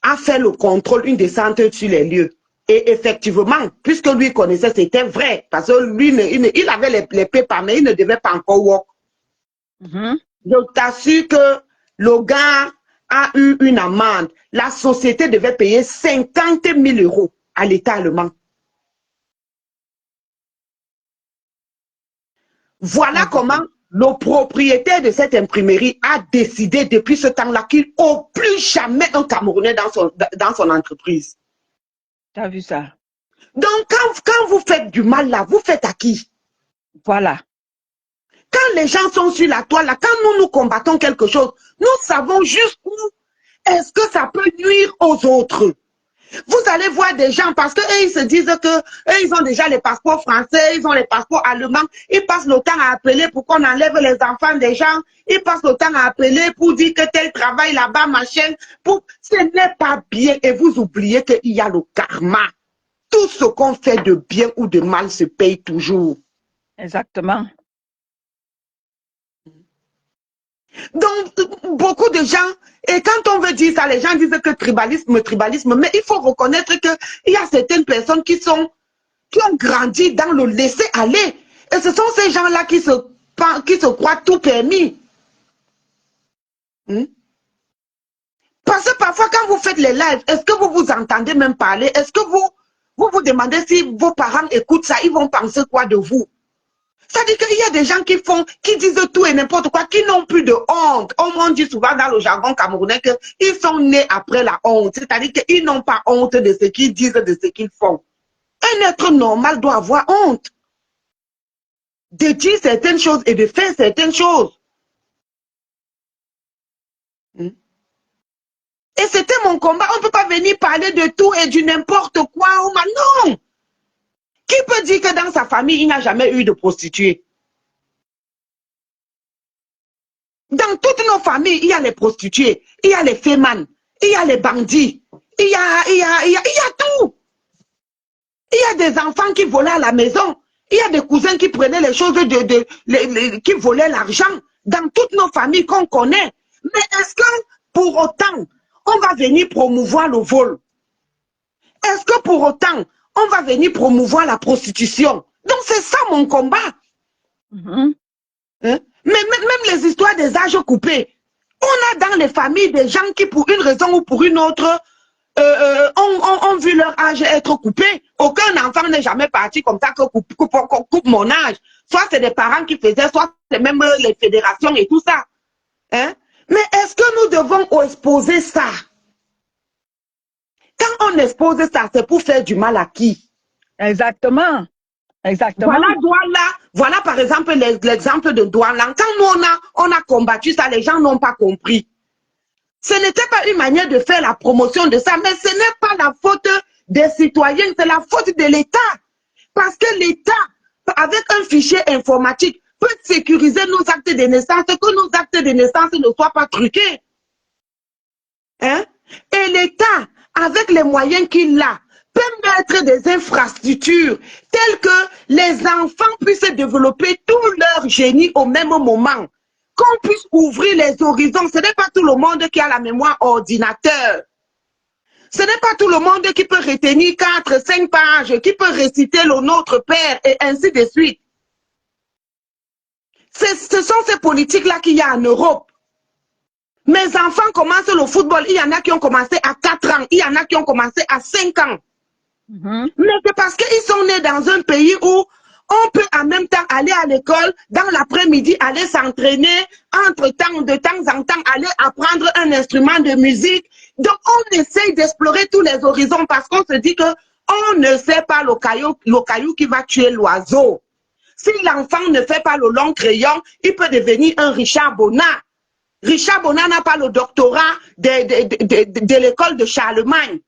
a fait le contrôle, une descente sur les lieux. Et effectivement, puisque lui connaissait, c'était vrai. Parce que lui, il avait les papers, mais il ne devait pas encore work. Je t'assure que le gars a eu une amende. La société devait payer 50 000 € à l'État allemand. Voilà comment le propriétaire de cette imprimerie a décidé depuis ce temps-là qu'il n'aura plus jamais un Camerounais dans son entreprise. Tu as vu ça? Donc, quand vous faites du mal là, vous faites à qui? Voilà. Quand les gens sont sur la toile là, quand nous combattons quelque chose, nous savons jusqu'où est-ce que ça peut nuire aux autres. Vous allez voir des gens parce qu'eux, ils se disent que ils ont déjà les passeports français, ils ont les passeports allemands. Ils passent le temps à appeler pour qu'on enlève les enfants des gens. Ils passent le temps à appeler pour dire que tel travail là-bas, machin. Ce n'est pas bien et vous oubliez qu'il y a le karma. Tout ce qu'on fait de bien ou de mal se paye toujours. Exactement. Donc, beaucoup de gens, et quand on veut dire ça, les gens disent que tribalisme, mais il faut reconnaître qu'il y a certaines personnes qui ont grandi dans le laisser-aller. Et ce sont ces gens-là qui se croient tout permis. Parce que parfois, quand vous faites les lives, est-ce que vous vous entendez même parler? Est-ce que vous demandez si vos parents écoutent ça, ils vont penser quoi de vous? C'est-à-dire qu'il y a des gens qui disent tout et n'importe quoi, qui n'ont plus de honte. On dit souvent dans le jargon camerounais qu'ils sont nés après la honte. C'est-à-dire qu'ils n'ont pas honte de ce qu'ils disent, de ce qu'ils font. Un être normal doit avoir honte de dire certaines choses et de faire certaines choses. Et c'était mon combat. On ne peut pas venir parler de tout et du n'importe quoi. Non! Qui peut dire que dans sa famille, il n'y a jamais eu de prostituées? Dans toutes nos familles, il y a les prostituées, il y a les fémanes, il y a les bandits, il y a tout. Il y a des enfants qui volaient à la maison, il y a des cousins qui prenaient les choses, qui volaient l'argent dans toutes nos familles qu'on connaît. Mais est-ce que pour autant, on va venir promouvoir le vol? Est-ce que pour autant, on va venir promouvoir la prostitution? Donc c'est ça mon combat. Mais même les histoires des âges coupés, on a dans les familles des gens qui pour une raison ou pour une autre ont vu leur âge être coupé. Aucun enfant n'est jamais parti comme ça que coupe mon âge. Soit c'est des parents qui faisaient, soit c'est même les fédérations et tout ça. Hein? Mais est-ce que nous devons exposer ça? Quand on expose ça, c'est pour faire du mal à qui? Exactement. Exactement. Voilà Douala. Voilà par exemple l'exemple de Douala. Quand nous on a combattu ça, les gens n'ont pas compris. Ce n'était pas une manière de faire la promotion de ça, mais ce n'est pas la faute des citoyens, c'est la faute de l'État. Parce que l'État, avec un fichier informatique, peut sécuriser nos actes de naissance, que nos actes de naissance ne soient pas truqués. Hein? Et l'État, avec les moyens qu'il a, peut mettre des infrastructures telles que les enfants puissent développer tout leur génie au même moment. Qu'on puisse ouvrir les horizons. Ce n'est pas tout le monde qui a la mémoire ordinateur. Ce n'est pas tout le monde qui peut retenir 4, 5 pages, qui peut réciter le Notre Père et ainsi de suite. Ce sont ces politiques-là qu'il y a en Europe. Mes enfants commencent le football. Il y en a qui ont commencé à 4 ans. Il y en a qui ont commencé à 5 ans. Mais c'est parce qu'ils sont nés dans un pays où on peut en même temps aller à l'école, dans l'après-midi, aller s'entraîner, entre-temps, de temps en temps, aller apprendre un instrument de musique. Donc, on essaye d'explorer tous les horizons parce qu'on se dit que on ne sait pas le caillou qui va tuer l'oiseau. Si l'enfant ne fait pas le long crayon, il peut devenir un Richard Bonnat. Richard Bonnat n'a pas le doctorat de l'école de Charlemagne.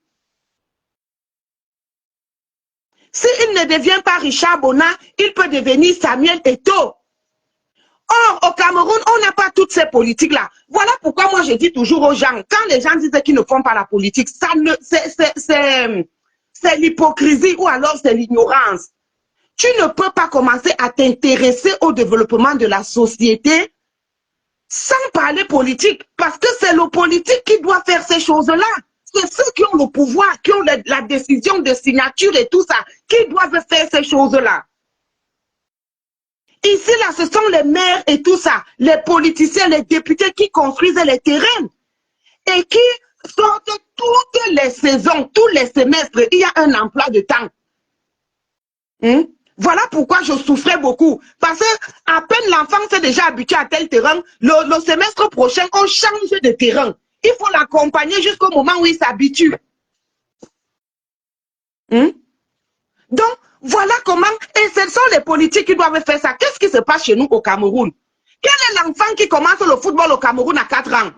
S'il ne devient pas Richard Bonnat, il peut devenir Samuel Eto'o. Or, au Cameroun, on n'a pas toutes ces politiques-là. Voilà pourquoi moi je dis toujours aux gens, quand les gens disent qu'ils ne font pas la politique, c'est l'hypocrisie ou alors c'est l'ignorance. Tu ne peux pas commencer à t'intéresser au développement de la société sans parler politique, parce que c'est le politique qui doit faire ces choses-là. C'est ceux qui ont le pouvoir, qui ont la décision de signature et tout ça, qui doivent faire ces choses-là. Ici, là, ce sont les maires et tout ça, les politiciens, les députés qui construisent les terrains et qui sortent toutes les saisons, tous les semestres. Il y a un emploi de temps. Voilà pourquoi je souffrais beaucoup. Parce que à peine l'enfant s'est déjà habitué à tel terrain, le semestre prochain, on change de terrain. Il faut l'accompagner jusqu'au moment où il s'habitue. Donc, voilà comment, et ce sont les politiques qui doivent faire ça. Qu'est-ce qui se passe chez nous au Cameroun? Quel est l'enfant qui commence le football au Cameroun à 4 ans?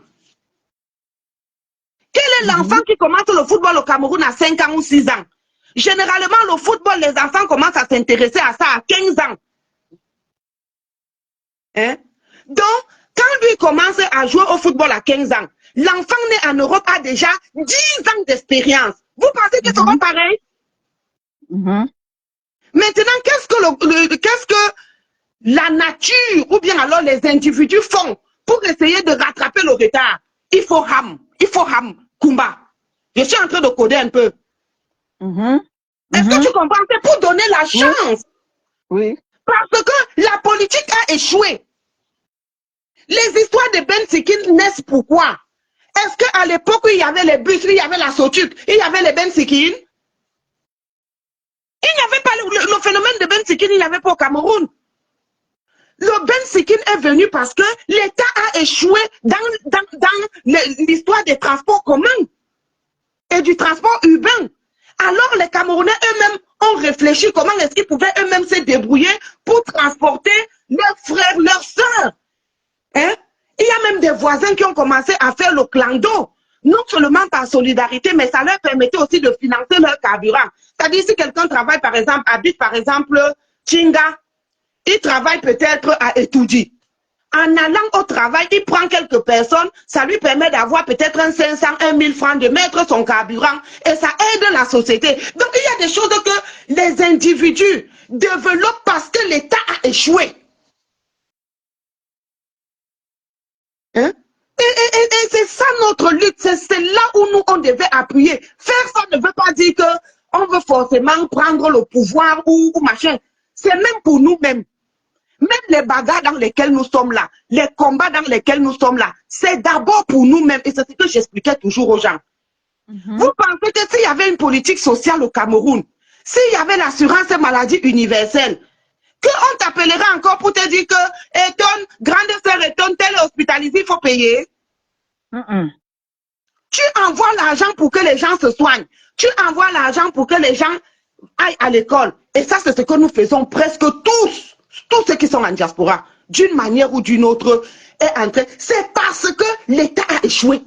Quel est l'enfant qui commence le football au Cameroun à 5 ans ou 6 ans? Généralement, le football, les enfants commencent à s'intéresser à ça à 15 ans. Donc, quand lui commence à jouer au football à 15 ans, l'enfant né en Europe a déjà 10 ans d'expérience. Vous pensez qu'ils seront pareils? Maintenant, qu'est-ce que la nature ou bien alors les individus font pour essayer de rattraper le retard? Il faut Kumba. Je suis en train de coder un peu. Est-ce que tu comprends? C'est pour donner la chance. Oui. Parce que la politique a échoué. Les histoires de Ben Sikin naissent pourquoi? Est-ce qu'à l'époque où il y avait les bus, il y avait la Sotuc, il y avait les Ben Sikin? Il n'y avait pas le phénomène de Ben Sikin, il n'y avait pas au Cameroun. Le Ben Sikin est venu parce que l'État a échoué dans l'histoire des transports communs et du transport urbain. Alors les Camerounais eux-mêmes ont réfléchi comment est-ce qu'ils pouvaient eux-mêmes se débrouiller pour transporter leurs frères, leurs sœurs. Il y a même des voisins qui ont commencé à faire le clando. Non seulement par solidarité, mais ça leur permettait aussi de financer leur carburant. C'est-à-dire si quelqu'un travaille par exemple, habite par exemple Chinga, il travaille peut-être à Etoudi. En allant au travail, il prend quelques personnes, ça lui permet d'avoir peut-être un 500, 1000 francs de mettre son carburant et ça aide la société. Donc il y a des choses que les individus développent parce que l'État a échoué. Et c'est ça notre lutte, c'est là où nous on devait appuyer. Faire ça ne veut pas dire que on veut forcément prendre le pouvoir ou machin. C'est même pour nous-mêmes. Même les bagarres dans lesquelles nous sommes là, les combats dans lesquels nous sommes là, c'est d'abord pour nous-mêmes. Et c'est ce que j'expliquais toujours aux gens. Vous pensez que s'il y avait une politique sociale au Cameroun, s'il y avait l'assurance maladie universelle, qu'on t'appellerait encore pour te dire que Eton, grande sœur Eton, tel est hospitalisé, il faut payer. Tu envoies l'argent pour que les gens se soignent. Tu envoies l'argent pour que les gens aillent à l'école. Et ça, c'est ce que nous faisons presque tous ceux qui sont en diaspora, d'une manière ou d'une autre, est entré. C'est parce que l'État a échoué.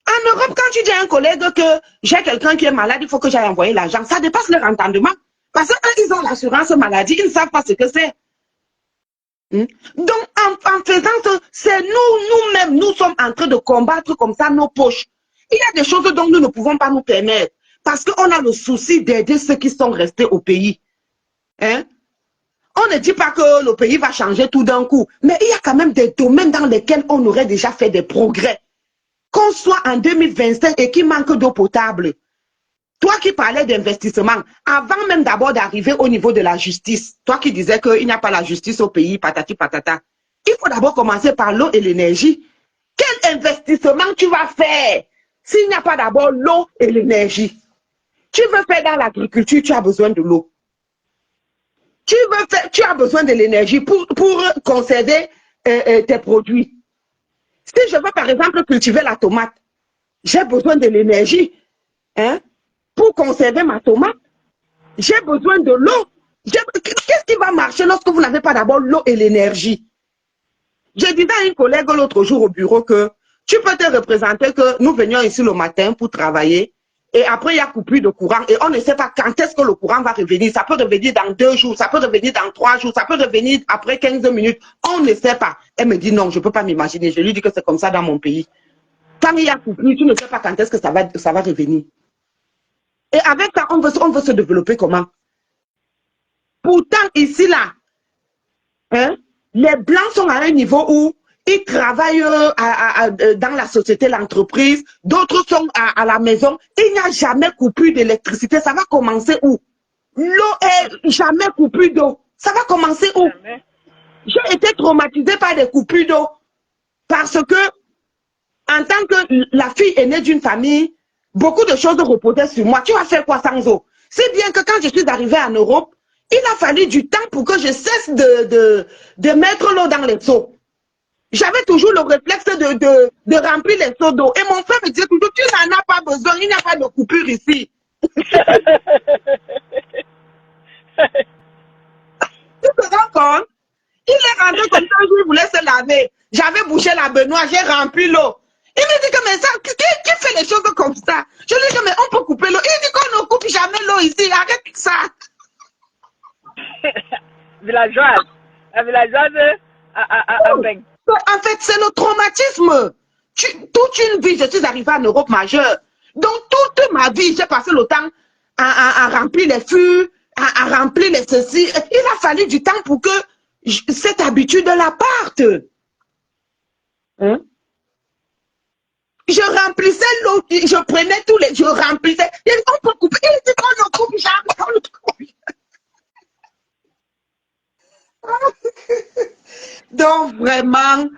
En Europe, quand tu dis à un collègue que j'ai quelqu'un qui est malade, il faut que j'aille envoyer l'argent, ça dépasse leur entendement. Parce qu'ils ont l'assurance maladie, ils ne savent pas ce que c'est. Donc, en faisant ça, c'est nous-mêmes, nous sommes en train de combattre comme ça nos poches. Il y a des choses dont nous ne pouvons pas nous permettre. Parce qu'on a le souci d'aider ceux qui sont restés au pays. On ne dit pas que le pays va changer tout d'un coup. Mais il y a quand même des domaines dans lesquels on aurait déjà fait des progrès. Qu'on soit en 2025 et qu'il manque d'eau potable. Toi qui parlais d'investissement, avant même d'abord d'arriver au niveau de la justice, toi qui disais qu'il n'y a pas la justice au pays, patati patata, il faut d'abord commencer par l'eau et l'énergie. Quel investissement tu vas faire s'il n'y a pas d'abord l'eau et l'énergie? Tu veux faire dans l'agriculture, tu as besoin de l'eau. Tu as besoin de l'énergie pour conserver tes produits. Si je veux par exemple cultiver la tomate, j'ai besoin de l'énergie. Pour conserver ma tomate, j'ai besoin de l'eau. Qu'est-ce qui va marcher lorsque vous n'avez pas d'abord l'eau et l'énergie? Je disais à une collègue l'autre jour au bureau que tu peux te représenter que nous venions ici le matin pour travailler et après il y a coupure de courant et on ne sait pas quand est-ce que le courant va revenir. Ça peut revenir dans 2 jours, ça peut revenir dans 3 jours, ça peut revenir après 15 minutes. On ne sait pas. Elle me dit non, je ne peux pas m'imaginer. Je lui dis que c'est comme ça dans mon pays. Quand il y a coupure, tu ne sais pas quand est-ce que ça va revenir. Et avec ça, on veut se développer comment? Pourtant, ici, là, les Blancs sont à un niveau où ils travaillent dans la société, l'entreprise. D'autres sont à la maison. Il n'y a jamais coupure d'électricité. Ça va commencer où? L'eau est jamais coupure d'eau. Ça va commencer où? J'ai été traumatisée par des coupures d'eau. Parce que, en tant que la fille aînée d'une famille, beaucoup de choses reposaient sur moi. Tu vas faire quoi sans eau? C'est bien que quand je suis arrivée en Europe, il a fallu du temps pour que je cesse de mettre l'eau dans les seaux. J'avais toujours le réflexe de remplir les seaux d'eau. Et mon frère me disait toujours, tu n'en as pas besoin, il n'y a pas de coupure ici. Tu te rends compte? Il est rentré comme ça, il voulait se laver. J'avais bouché la baignoire, j'ai rempli l'eau. Il me dit que mais ça, qui fait les choses comme ça? Je lui dis que mais on peut couper l'eau. Il dit qu'on ne coupe jamais l'eau ici, arrête ça. Villageoise. La villageoise En fait, c'est le traumatisme. Toute une vie, je suis arrivée en Europe majeure. Donc, toute ma vie, j'ai passé le temps à remplir les fûts, à remplir les ceci. Il a fallu du temps pour que cette habitude-là parte. Je remplissais l'eau, je prenais tous les... Je remplissais. Il dit qu'on peut couper. Il dit qu'on ne coupe jamais. On ne coupe. Donc, vraiment,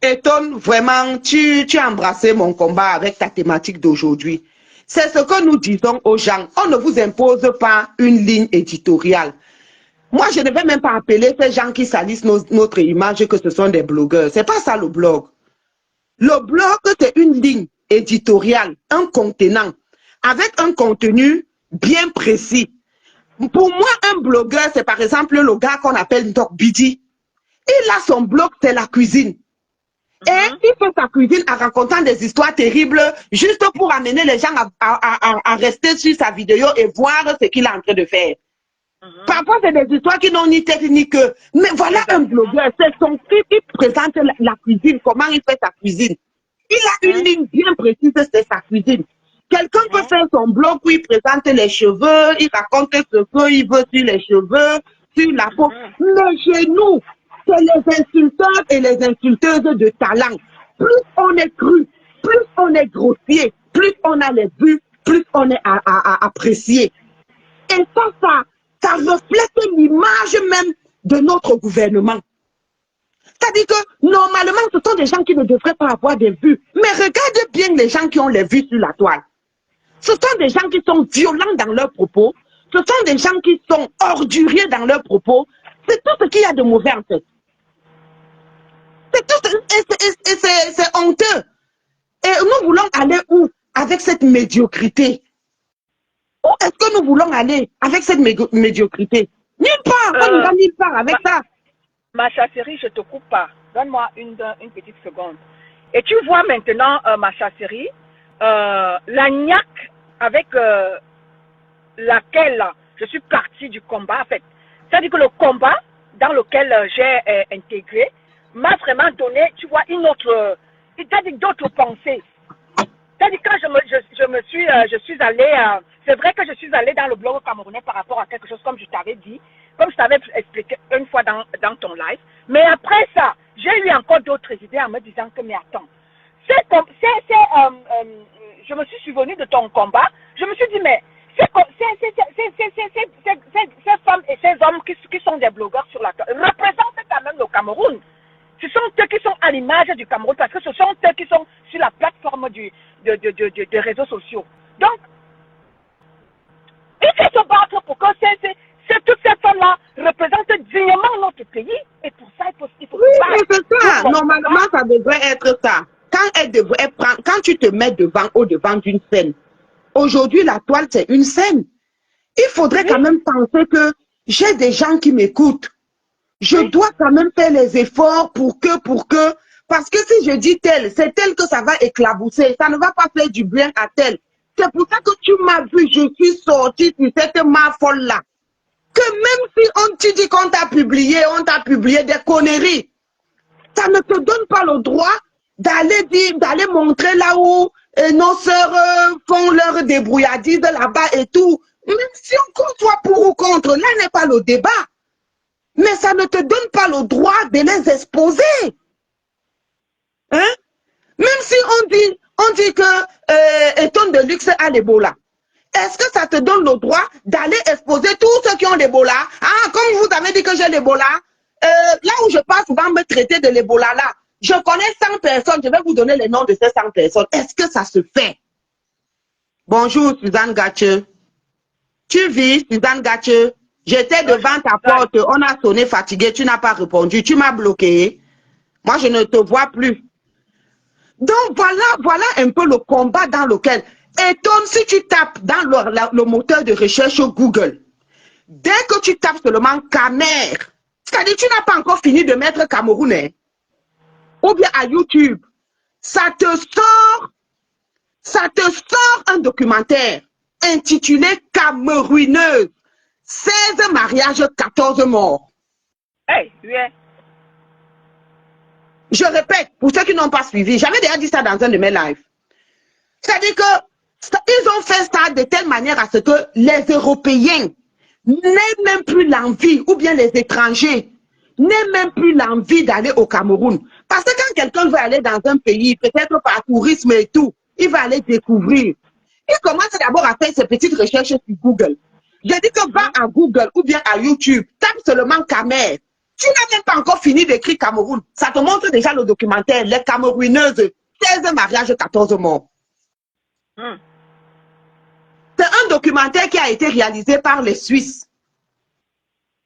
Eton, vraiment, tu as embrassé mon combat avec ta thématique d'aujourd'hui. C'est ce que nous disons aux gens. On ne vous impose pas une ligne éditoriale. Moi, je ne vais même pas appeler ces gens qui salissent notre image que ce sont des blogueurs. C'est pas ça le blog. Le blog, c'est une ligne éditoriale, un contenant, avec un contenu bien précis. Pour moi, un blogueur, c'est par exemple le gars qu'on appelle Doc Bidi. Il a son blog, c'est la cuisine. Et il fait sa cuisine en racontant des histoires terribles, juste pour amener les gens à rester sur sa vidéo et voir ce qu'il est en train de faire. Parfois, c'est des histoires qui n'ont ni tête ni queue. Mais voilà un blogueur, c'est son type qui présente la cuisine, comment il fait sa cuisine. Il a une ligne bien précise, c'est sa cuisine. Quelqu'un peut faire son blog où il présente les cheveux, il raconte ce qu'il veut sur les cheveux, sur la peau. Mais chez nous, c'est les insulteurs et les insulteuses de talent. Plus on est cru, plus on est grossier, plus on a les vues, plus on est apprécié. Et ça reflète l'image même de notre gouvernement. C'est-à-dire que normalement, ce sont des gens qui ne devraient pas avoir des vues. Mais regarde bien les gens qui ont les vues sur la toile. Ce sont des gens qui sont violents dans leurs propos. Ce sont des gens qui sont orduriers dans leurs propos. C'est tout ce qu'il y a de mauvais en fait. C'est tout, et c'est honteux. Et nous voulons aller où avec cette médiocrité? Où est-ce que nous voulons aller avec cette médiocrité? Nulle part. On ne va nulle part avec ça. Ma chérie, je te coupe pas. Donne-moi une petite seconde. Et tu vois maintenant, ma chérie, la niaque avec laquelle je suis partie du combat, en fait. C'est-à-dire que le combat dans lequel j'ai intégré m'a vraiment donné, tu vois, une autre, c'est-à-dire d'autres pensées. C'est-à-dire quand je suis allée, c'est vrai que je suis allée dans le blog camerounais par rapport à quelque chose comme je t'avais dit, comme je t'avais expliqué une fois dans ton live. Mais après ça, j'ai eu encore d'autres idées en me disant que, mais attends, je me suis souvenue de ton combat, je me suis dit, mais ces femmes et ces hommes qui sont des blogueurs sur la toile représentent quand même le Cameroun. Ce sont eux qui sont à l'image du Cameroun parce que ce sont eux qui sont sur la plateforme des réseaux sociaux. Donc, il faut se battre pour que toutes ces femmes-là représentent dignement notre pays. Et pour ça, il faut oui, se battre. c'est ça. Normalement, ça devrait être ça. Quand tu te mets au-devant d'une scène, aujourd'hui, la toile, c'est une scène. Il faudrait quand même penser que j'ai des gens qui m'écoutent. Je dois quand même faire les efforts pour que, parce que si je dis tel, c'est tel que ça va éclabousser, ça ne va pas faire du bien à tel. C'est pour ça que tu m'as vu, je suis sortie sur cette main folle-là. Que même si on te dit qu'on t'a publié des conneries, ça ne te donne pas le droit d'aller montrer là où nos sœurs font leur débrouillardise là-bas et tout. Même si on soit pour ou contre, là n'est pas le débat. Mais ça ne te donne pas le droit de les exposer. Hein? Même si on dit que Eton de Luxe a l'Ebola. Est-ce que ça te donne le droit d'aller exposer tous ceux qui ont l'Ebola? Ah, comme vous avez dit que j'ai l'Ebola, là où je passe, on va me traiter de l'Ebola là. Je connais 100 personnes, je vais vous donner les noms de ces 100 personnes. Est-ce que ça se fait? Bonjour, Suzanne Gatche. Tu vis, Suzanne Gatche? J'étais devant ta porte, on a sonné fatigué, tu n'as pas répondu, tu m'as bloqué. Moi, je ne te vois plus. Donc, voilà un peu le combat dans lequel... Et Tom, si tu tapes dans le moteur de recherche Google, dès que tu tapes seulement Camer, c'est-à-dire tu n'as pas encore fini de mettre Camerounais, ou bien à YouTube, ça te sort un documentaire intitulé Camerouineuse. 16 mariages, 14 morts. Hey, yeah. Je répète, pour ceux qui n'ont pas suivi, j'avais déjà dit ça dans un de mes lives. C'est-à-dire qu'ils ont fait ça de telle manière à ce que les Européens n'aient même plus l'envie, ou bien les étrangers n'aient même plus l'envie d'aller au Cameroun. Parce que quand quelqu'un veut aller dans un pays, peut-être par tourisme et tout, il va aller découvrir. Il commence d'abord à faire ses petites recherches sur Google. Je dis que va à Google ou bien à YouTube, tape seulement Camer. Tu n'as même pas encore fini d'écrire Cameroun. Ça te montre déjà le documentaire, les Camerouneuses, 16 mariages, 14 morts. C'est un documentaire qui a été réalisé par les Suisses.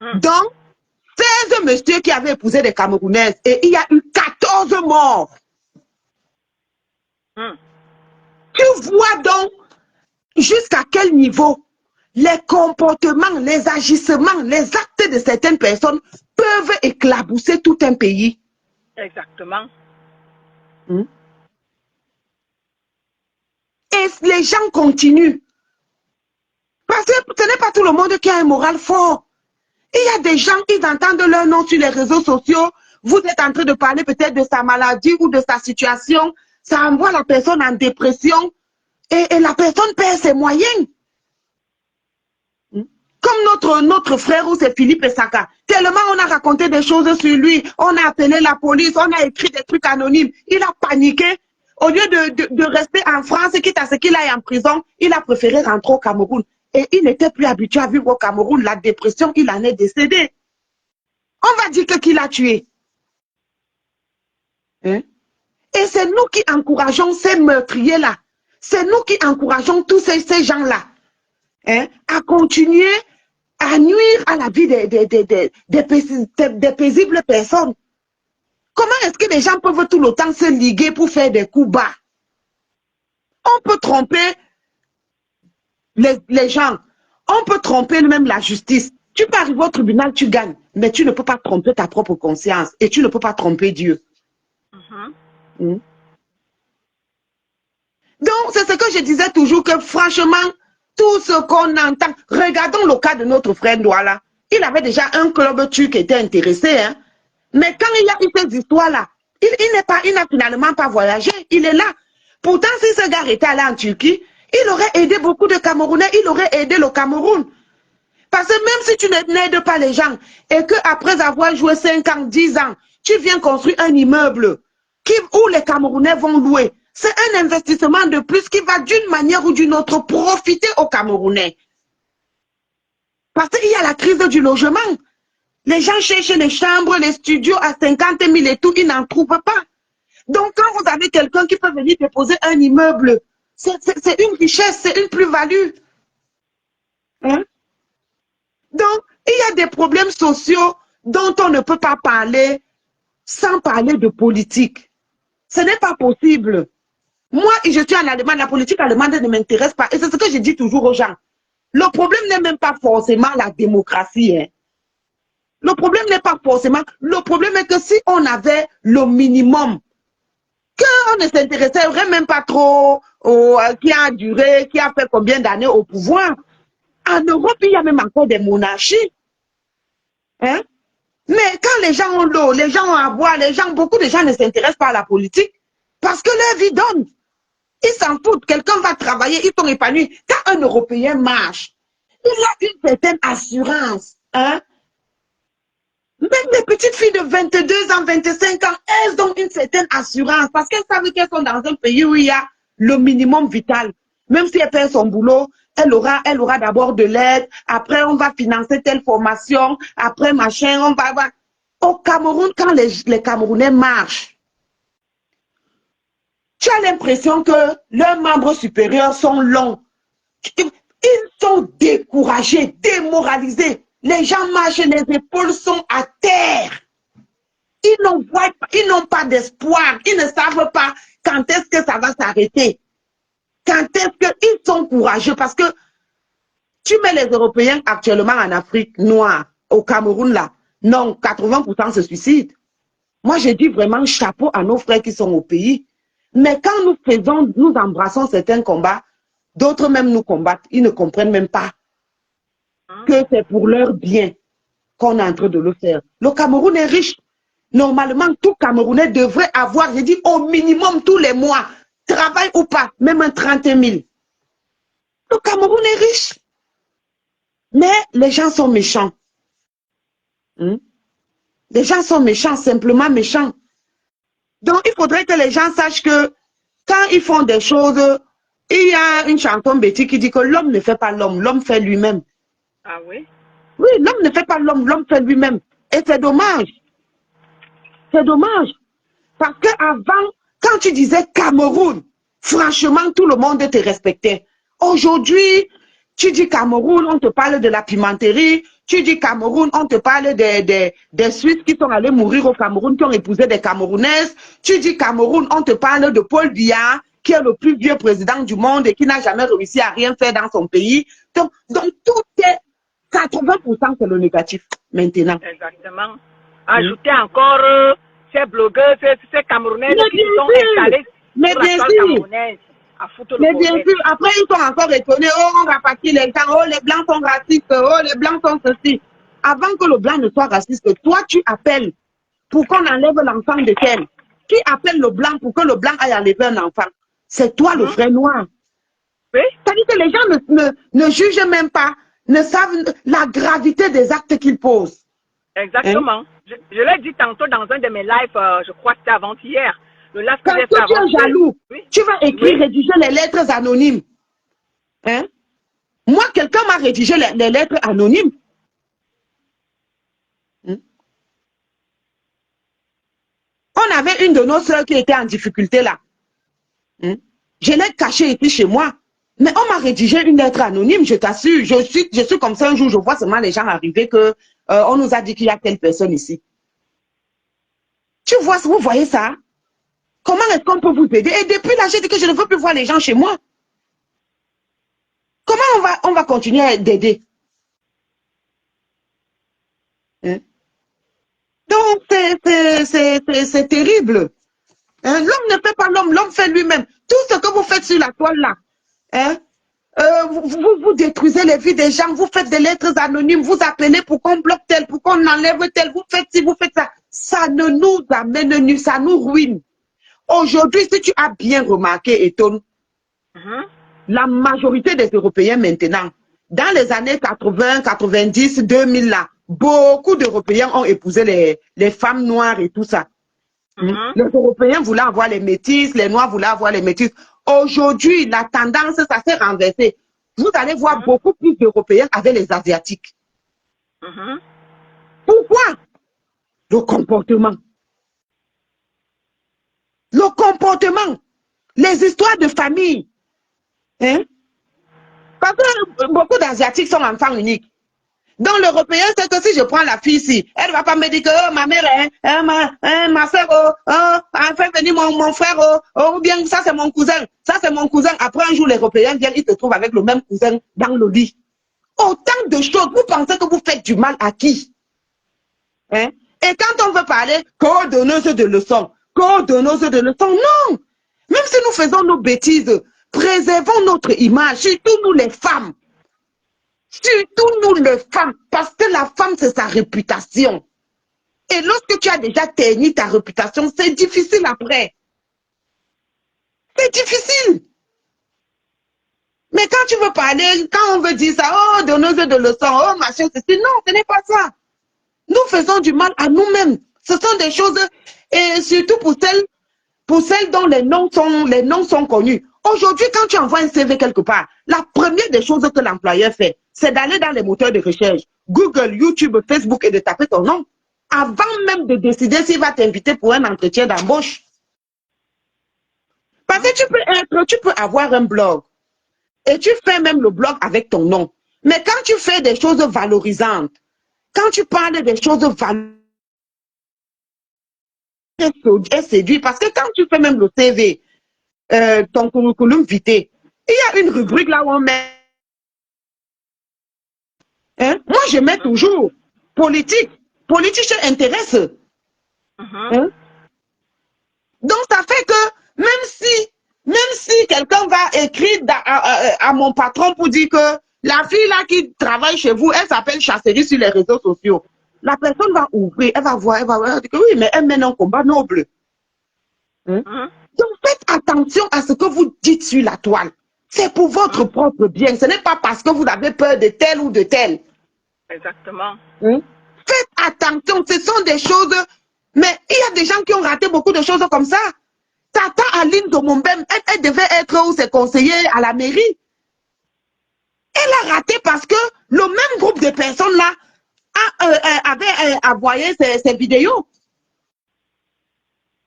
Donc, 16 messieurs qui avaient épousé des Camerounaises et il y a eu 14 morts. Tu vois donc jusqu'à quel niveau les comportements, les agissements, les actes de certaines personnes peuvent éclabousser tout un pays. Exactement. Et les gens continuent. Parce que ce n'est pas tout le monde qui a un moral fort. Il y a des gens, ils entendent leur nom sur les réseaux sociaux. Vous êtes en train de parler peut-être de sa maladie ou de sa situation. Ça envoie la personne en dépression. Et la personne perd ses moyens. Comme notre frère où c'est Philippe Saka. Tellement on a raconté des choses sur lui. On a appelé la police. On a écrit des trucs anonymes. Il a paniqué. Au lieu de rester en France, quitte à ce qu'il aille en prison, il a préféré rentrer au Cameroun. Et il n'était plus habitué à vivre au Cameroun. La dépression, il en est décédé. On va dire qu'il a tué. Hein? Et c'est nous qui encourageons ces meurtriers-là. C'est nous qui encourageons tous ces gens-là, hein, à continuer à nuire à la vie des paisibles personnes. Comment est-ce que les gens peuvent tout le temps se liguer pour faire des coups bas? On peut tromper les gens. On peut tromper même la justice. Tu peux arriver au tribunal, tu gagnes. Mais tu ne peux pas tromper ta propre conscience. Et tu ne peux pas tromper Dieu. Donc, c'est ce que je disais toujours, que franchement, tout ce qu'on entend, regardons le cas de notre frère Douala. Il avait déjà un club turc qui était intéressé. Hein? Mais quand il y a eu ces histoires-là, il n'a finalement pas voyagé. Il est là. Pourtant, si ce gars était allé en Turquie, il aurait aidé beaucoup de Camerounais. Il aurait aidé le Cameroun. Parce que même si tu n'aides pas les gens et qu'après avoir joué 5 ans, 10 ans, tu viens construire un immeuble où les Camerounais vont louer, c'est un investissement de plus qui va d'une manière ou d'une autre profiter aux Camerounais. Parce qu'il y a la crise du logement. Les gens cherchent les chambres, les studios à 50 000 et tout, ils n'en trouvent pas. Donc quand vous avez quelqu'un qui peut venir déposer un immeuble, c'est une richesse, c'est une plus-value. Hein? Donc, il y a des problèmes sociaux dont on ne peut pas parler sans parler de politique. Ce n'est pas possible. Moi, je suis en Allemagne, la politique allemande ne m'intéresse pas. Et c'est ce que je dis toujours aux gens. Le problème n'est même pas forcément la démocratie. Hein. Le problème n'est pas forcément... Le problème est que si on avait le minimum, qu'on ne s'intéresserait même pas trop qui a duré, qui a fait combien d'années au pouvoir. En Europe, il y a même encore des monarchies. Hein? Mais quand les gens ont l'eau, les gens ont à boire, beaucoup de gens ne s'intéressent pas à la politique parce que leur vie donne. Ils s'en foutent. Quelqu'un va travailler, ils sont épanouis. Quand un Européen marche, il a une certaine assurance. Hein? Même les petites filles de 22 ans, 25 ans, elles ont une certaine assurance parce qu'elles savent qu'elles sont dans un pays où il y a le minimum vital. Même si elle perd son boulot, elle aura d'abord de l'aide, après on va financer telle formation, après machin, on va avoir... Au Cameroun, quand les Camerounais marchent, tu as l'impression que leurs membres supérieurs sont longs. Ils sont découragés, démoralisés. Les gens marchent, les épaules sont à terre. Ils n'ont pas d'espoir. Ils ne savent pas quand est-ce que ça va s'arrêter. Quand est-ce qu'ils sont courageux? Parce que tu mets les Européens actuellement en Afrique noire, au Cameroun là, non, 80% se suicident. Moi, je dis vraiment chapeau à nos frères qui sont au pays. Mais quand nous embrassons certains combats, d'autres même nous combattent. Ils ne comprennent même pas que c'est pour leur bien qu'on est en train de le faire. Le Cameroun est riche. Normalement, tout Camerounais devrait avoir, je dis au minimum tous les mois, travail ou pas, même un 30 000. Le Cameroun est riche. Mais les gens sont méchants. Les gens sont méchants, simplement méchants. Donc, il faudrait que les gens sachent que quand ils font des choses, il y a une chanson bêtise qui dit que l'homme ne fait pas l'homme, l'homme fait lui-même. Ah oui? Oui, l'homme ne fait pas l'homme, l'homme fait lui-même. Et c'est dommage. C'est dommage. Parce qu'avant, quand tu disais Cameroun, franchement, tout le monde te respectait. Aujourd'hui, tu dis Cameroun, on te parle de la pimenterie. Tu dis Cameroun, on te parle des Suisses qui sont allés mourir au Cameroun, qui ont épousé des Camerounaises. Tu dis Cameroun, on te parle de Paul Biya, qui est le plus vieux président du monde et qui n'a jamais réussi à rien faire dans son pays. Donc tout est 80%, c'est le négatif maintenant. Exactement. Ajouter encore ces blogueurs, ces Camerounais qui sont installés sur la toile camerounaise. Mais bien sûr, après ils sont encore étonnés, oh on rapatrie les gens, oh les blancs sont racistes, oh les blancs sont ceci. Avant que le blanc ne soit raciste, toi tu appelles pour qu'on enlève l'enfant de quel? Qui appelle le blanc pour que le blanc aille enlever un enfant? C'est toi le frère noir. Oui? C'est-à-dire que les gens ne jugent même pas, ne savent la gravité des actes qu'ils posent. Exactement. Hein? Je l'ai dit tantôt dans un de mes lives, je crois que c'était avant-hier. Quand tu es jaloux, oui. Tu vas écrire, rédiger les lettres anonymes. Hein? Moi, quelqu'un m'a rédigé les lettres anonymes. On avait une de nos soeurs qui était en difficulté là. Je l'ai cachée ici chez moi. Mais on m'a rédigé une lettre anonyme, je t'assure. Je suis comme ça un jour, je vois seulement les gens arriver que on nous a dit qu'il y a telle personne ici. Tu vois, vous voyez ça? Comment est-ce qu'on peut vous aider? Et depuis là, j'ai dit que je ne veux plus voir les gens chez moi. Comment on va continuer à d'aider? Donc, c'est terrible. L'homme ne fait pas l'homme, l'homme fait lui-même. Tout ce que vous faites sur la toile là, vous détruisez les vies des gens, vous faites des lettres anonymes, vous appelez pour qu'on bloque tel, pour qu'on enlève tel, vous faites ci, vous faites ça. Ça ne nous amène nulle, ça nous ruine. Aujourd'hui, si tu as bien remarqué, Eton, la majorité des Européens maintenant, dans les années 80, 90, 2000 là, beaucoup d'Européens ont épousé les femmes noires et tout ça. Les Européens voulaient avoir les métis, les Noirs voulaient avoir les métis. Aujourd'hui, la tendance, ça s'est renversé. Vous allez voir beaucoup plus d'Européens avec les Asiatiques. Pourquoi? Le comportement. Le comportement. Les histoires de famille. Parce que beaucoup d'Asiatiques sont enfants uniques. Donc, l'Européen, c'est que si je prends la fille ici, elle ne va pas me dire que oh, ma mère, ma soeur, elle fait venir mon frère, ou bien ça c'est mon cousin, ça c'est mon cousin. Après un jour, l'Européen vient, il se trouve avec le même cousin dans le lit. Autant de choses, vous pensez que vous faites du mal à qui? Et quand on veut parler, coordonneuse de leçons, non! Même si nous faisons nos bêtises, préservons notre image, surtout nous les femmes. Surtout nous les femmes, parce que la femme, c'est sa réputation. Et lorsque tu as déjà terni ta réputation, c'est difficile après. C'est difficile. Mais quand tu veux parler, quand on veut dire ça, oh, donneuse de leçons, oh, machin, ceci, non, ce n'est pas ça. Nous faisons du mal à nous-mêmes. Ce sont des choses, et surtout pour celles dont les noms sont connus. Aujourd'hui, quand tu envoies un CV quelque part, la première des choses que l'employeur fait, c'est d'aller dans les moteurs de recherche, Google, YouTube, Facebook et de taper ton nom, avant même de décider s'il va t'inviter pour un entretien d'embauche. Parce que tu peux avoir un blog et tu fais même le blog avec ton nom. Mais quand tu fais des choses valorisantes, quand tu parles des choses valorisantes, et séduit, parce que quand tu fais même le CV, ton curriculum vitae, il y a une rubrique là où on met. Moi, je mets toujours politique. Politique, ça intéresse. Donc, ça fait que même si quelqu'un va écrire à mon patron pour dire que la fille là qui travaille chez vous, elle s'appelle Chasserie sur les réseaux sociaux. La personne va ouvrir, elle va voir, elle dire que oui, mais elle mène un combat noble. Donc, faites attention à ce que vous dites sur la toile. C'est pour votre propre bien. Ce n'est pas parce que vous avez peur de tel ou de tel. Exactement. Faites attention, ce sont des choses... Mais il y a des gens qui ont raté beaucoup de choses comme ça. Tata Aline de Mombem, elle devait être où ses conseillers à la mairie. Elle a raté parce que le même groupe de personnes là avait envoyé ses vidéos.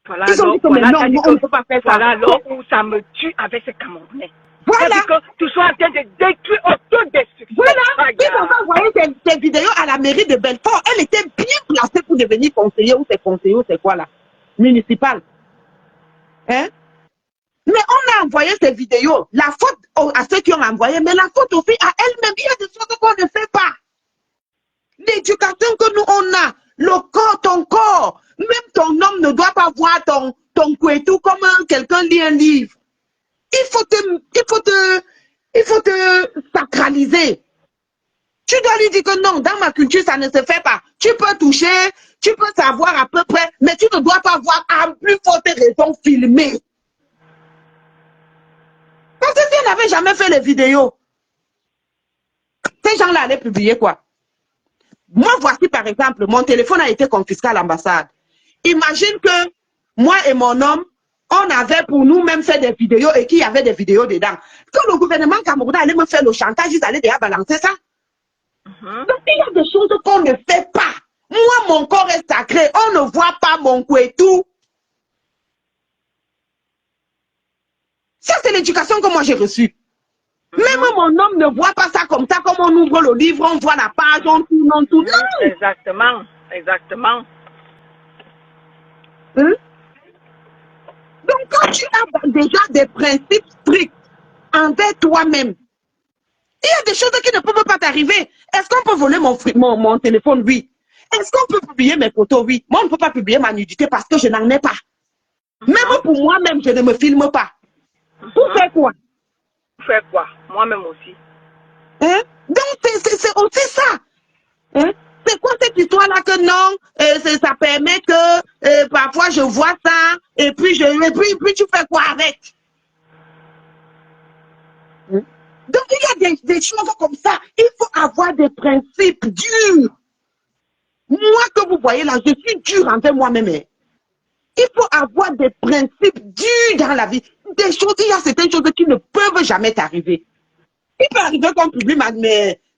Voilà, ils ont dit que voilà, non, on ne peut pas faire ça. Voilà alors où ça me tue avec ces Camerounais. Voilà. Que tu sois en train de détruire autodestruction. Voilà. Ils ont envoyé ses vidéos à la mairie de Belfort. Elle était bien placée pour devenir conseillère ou c'est conseiller ou c'est quoi là, municipal. Mais on a envoyé ces vidéos. La faute à ceux qui ont envoyé, mais la faute aussi à elle-même. Il y a des choses qu'on ne fait pas. L'éducation que nous on a, le corps, ton corps, même ton homme ne doit pas voir ton couetou comme quelqu'un lit un livre. Il faut te sacraliser. Tu dois lui dire que non, dans ma culture, ça ne se fait pas. Tu peux toucher, tu peux savoir à peu près, mais tu ne dois pas voir à plus forte raison filmer. Parce que si on n'avait jamais fait les vidéos, ces gens-là allaient publier quoi? Moi, voici par exemple, mon téléphone a été confisqué à l'ambassade. Imagine que moi et mon homme, on avait pour nous-mêmes fait des vidéos et qu'il y avait des vidéos dedans. Quand le gouvernement camerounais allait me faire le chantage, ils allaient déjà balancer ça. Donc, il y a des choses qu'on ne fait pas. Moi, mon corps est sacré. On ne voit pas mon couetou. Ça, c'est l'éducation que moi j'ai reçue. Même mon homme ne voit pas ça comme ça, comme on ouvre le livre, on voit la page, on tourne, on tourne. Non! Exactement, exactement. Hein? Donc, quand tu as déjà des principes stricts envers toi-même, il y a des choses qui ne peuvent pas t'arriver. Est-ce qu'on peut voler mon téléphone? Oui. Est-ce qu'on peut publier mes photos? Oui. Moi, on ne peut pas publier ma nudité parce que je n'en ai pas. Même pour moi-même, je ne me filme pas. Pour faire quoi? Faire quoi? Moi-même aussi. Hein? Donc, c'est aussi ça. Hein? C'est quoi cette histoire-là que non, ça permet que parfois je vois ça, et puis tu fais quoi avec? Hein? Donc, il y a des choses comme ça. Il faut avoir des principes durs. Moi que vous voyez là, je suis dur envers moi-même. Il faut avoir des principes durs dans la vie. Des choses, il y a certaines choses qui ne peuvent jamais t'arriver. Il peut arriver qu'on publie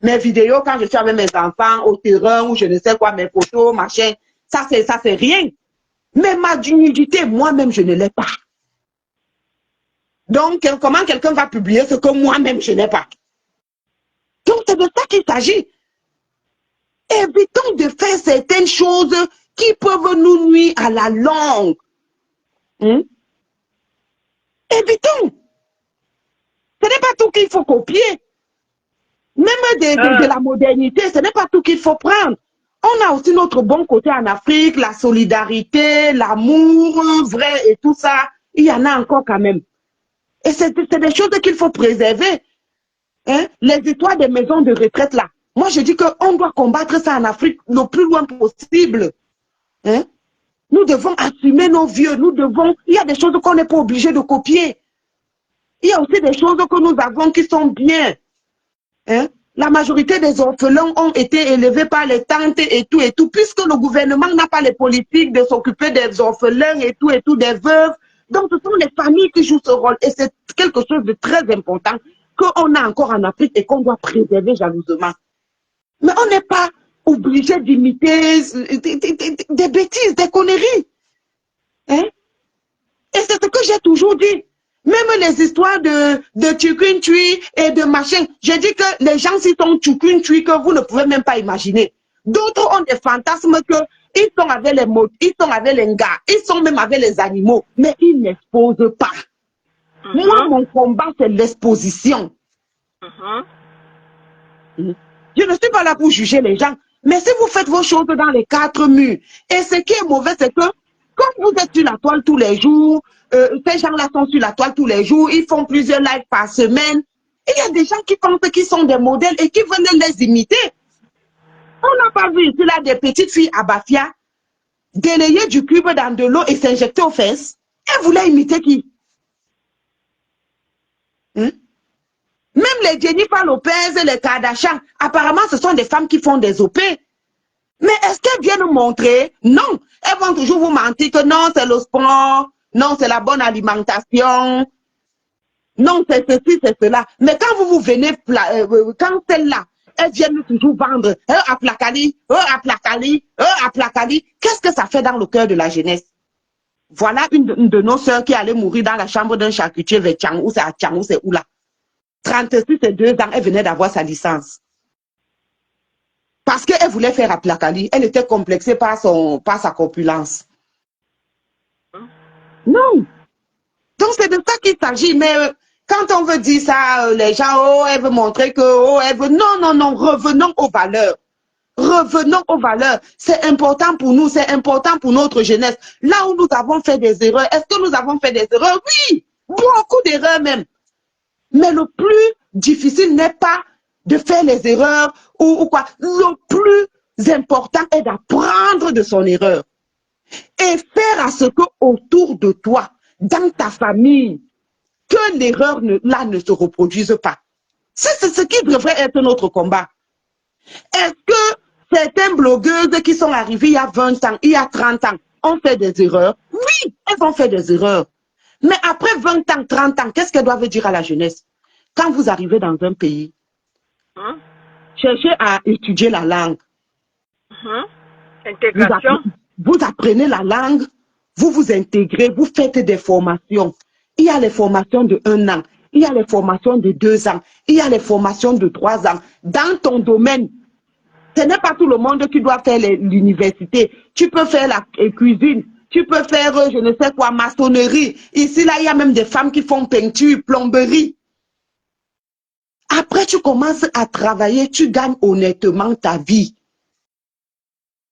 mes vidéos quand je suis avec mes enfants au terrain ou je ne sais quoi, mes photos, machin. Ça, c'est rien. Mais ma nudité, moi-même, je ne l'ai pas. Donc, comment quelqu'un va publier ce que moi-même, je n'ai pas? Donc, c'est de ça qu'il s'agit. Évitons de faire certaines choses qui peuvent nous nuire à la longue. Hein? Évitons. Ce n'est pas tout qu'il faut copier. Même de la modernité, ce n'est pas tout qu'il faut prendre. On a aussi notre bon côté en Afrique, la solidarité, l'amour vrai et tout ça. Il y en a encore quand même. Et c'est des choses qu'il faut préserver. Hein? Les histoires des maisons de retraite là. Moi, je dis qu'on doit combattre ça en Afrique le plus loin possible. Hein? Nous devons assumer nos vieux. Il y a des choses qu'on n'est pas obligé de copier. Il y a aussi des choses que nous avons qui sont bien. Hein? La majorité des orphelins ont été élevés par les tantes et tout, puisque le gouvernement n'a pas les politiques de s'occuper des orphelins et tout, des veuves. Donc, ce sont les familles qui jouent ce rôle. Et c'est quelque chose de très important qu'on a encore en Afrique et qu'on doit préserver jalousement. Mais on n'est pas obligé d'imiter des bêtises, des conneries. Hein? Et c'est ce que j'ai toujours dit. Même les histoires de Tchukuntui et de machin, j'ai dit que les gens s'y sont Tchukuntui que vous ne pouvez même pas imaginer. D'autres ont des fantasmes que ils sont avec les mots, ils sont avec les gars, ils sont même avec les animaux, mais ils n'exposent pas. Moi, mon combat, c'est l'exposition. Je ne suis pas là pour juger les gens, mais si vous faites vos choses dans les quatre murs, et ce qui est mauvais, c'est que comme vous êtes sur la toile tous les jours, ces gens-là sont sur la toile tous les jours, ils font plusieurs lives par semaine. Il y a des gens qui pensent qu'ils sont des modèles et qui veulent les imiter. On n'a pas vu ici là des petites filles à Bafia délayer du cube dans de l'eau et s'injecter aux fesses. Elles voulaient imiter qui? Hein? Même les Jennifer Lopez, les Kardashian, apparemment ce sont des femmes qui font des OP. Mais est-ce qu'elles viennent montrer? Non. Elles vont toujours vous mentir que non, c'est le sport, non, c'est la bonne alimentation, non, c'est ceci, c'est cela. Mais quand vous venez, quand celles-là, elles viennent toujours vendre, Aplakali, Aplakali, qu'est-ce que ça fait dans le cœur de la jeunesse? Voilà une de nos sœurs qui allait mourir dans la chambre d'un charcutier vers Tchangou, c'est à Tchangou, c'est où là? 36 et 2 ans, elle venait d'avoir sa licence. Parce qu'elle voulait faire Aplakali, elle était complexée par sa corpulence. Non. Donc c'est de ça qu'il s'agit. Mais quand on veut dire ça, les gens, oh, elle veut montrer que, oh, elle veut... Non, non, non, revenons aux valeurs. Revenons aux valeurs. C'est important pour nous, c'est important pour notre jeunesse. Là où nous avons fait des erreurs, est-ce que nous avons fait des erreurs? Oui, beaucoup d'erreurs même. Mais le plus difficile n'est pas de faire les erreurs ou quoi. Le plus important est d'apprendre de son erreur et faire à ce que autour de toi, dans ta famille, que l'erreur là ne se reproduise pas. C'est ce qui devrait être notre combat. Est-ce que certaines blogueuses qui sont arrivées il y a 20 ans, il y a 30 ans, ont fait des erreurs? Oui, elles ont fait des erreurs. Mais après 20 ans, 30 ans, qu'est-ce qu'elles doivent dire à la jeunesse? Quand vous arrivez dans un pays, cherchez à étudier la langue. Intégration. Vous apprenez la langue, vous vous intégrez, vous faites des formations. Il y a les formations de 1 an, il y a les formations de 2 ans, il y a les formations de 3 ans. Dans ton domaine, ce n'est pas tout le monde qui doit faire l'université. Tu peux faire la cuisine, tu peux faire, je ne sais quoi, maçonnerie. Ici, là, il y a même des femmes qui font peinture, plomberie. Après, tu commences à travailler, tu gagnes honnêtement ta vie.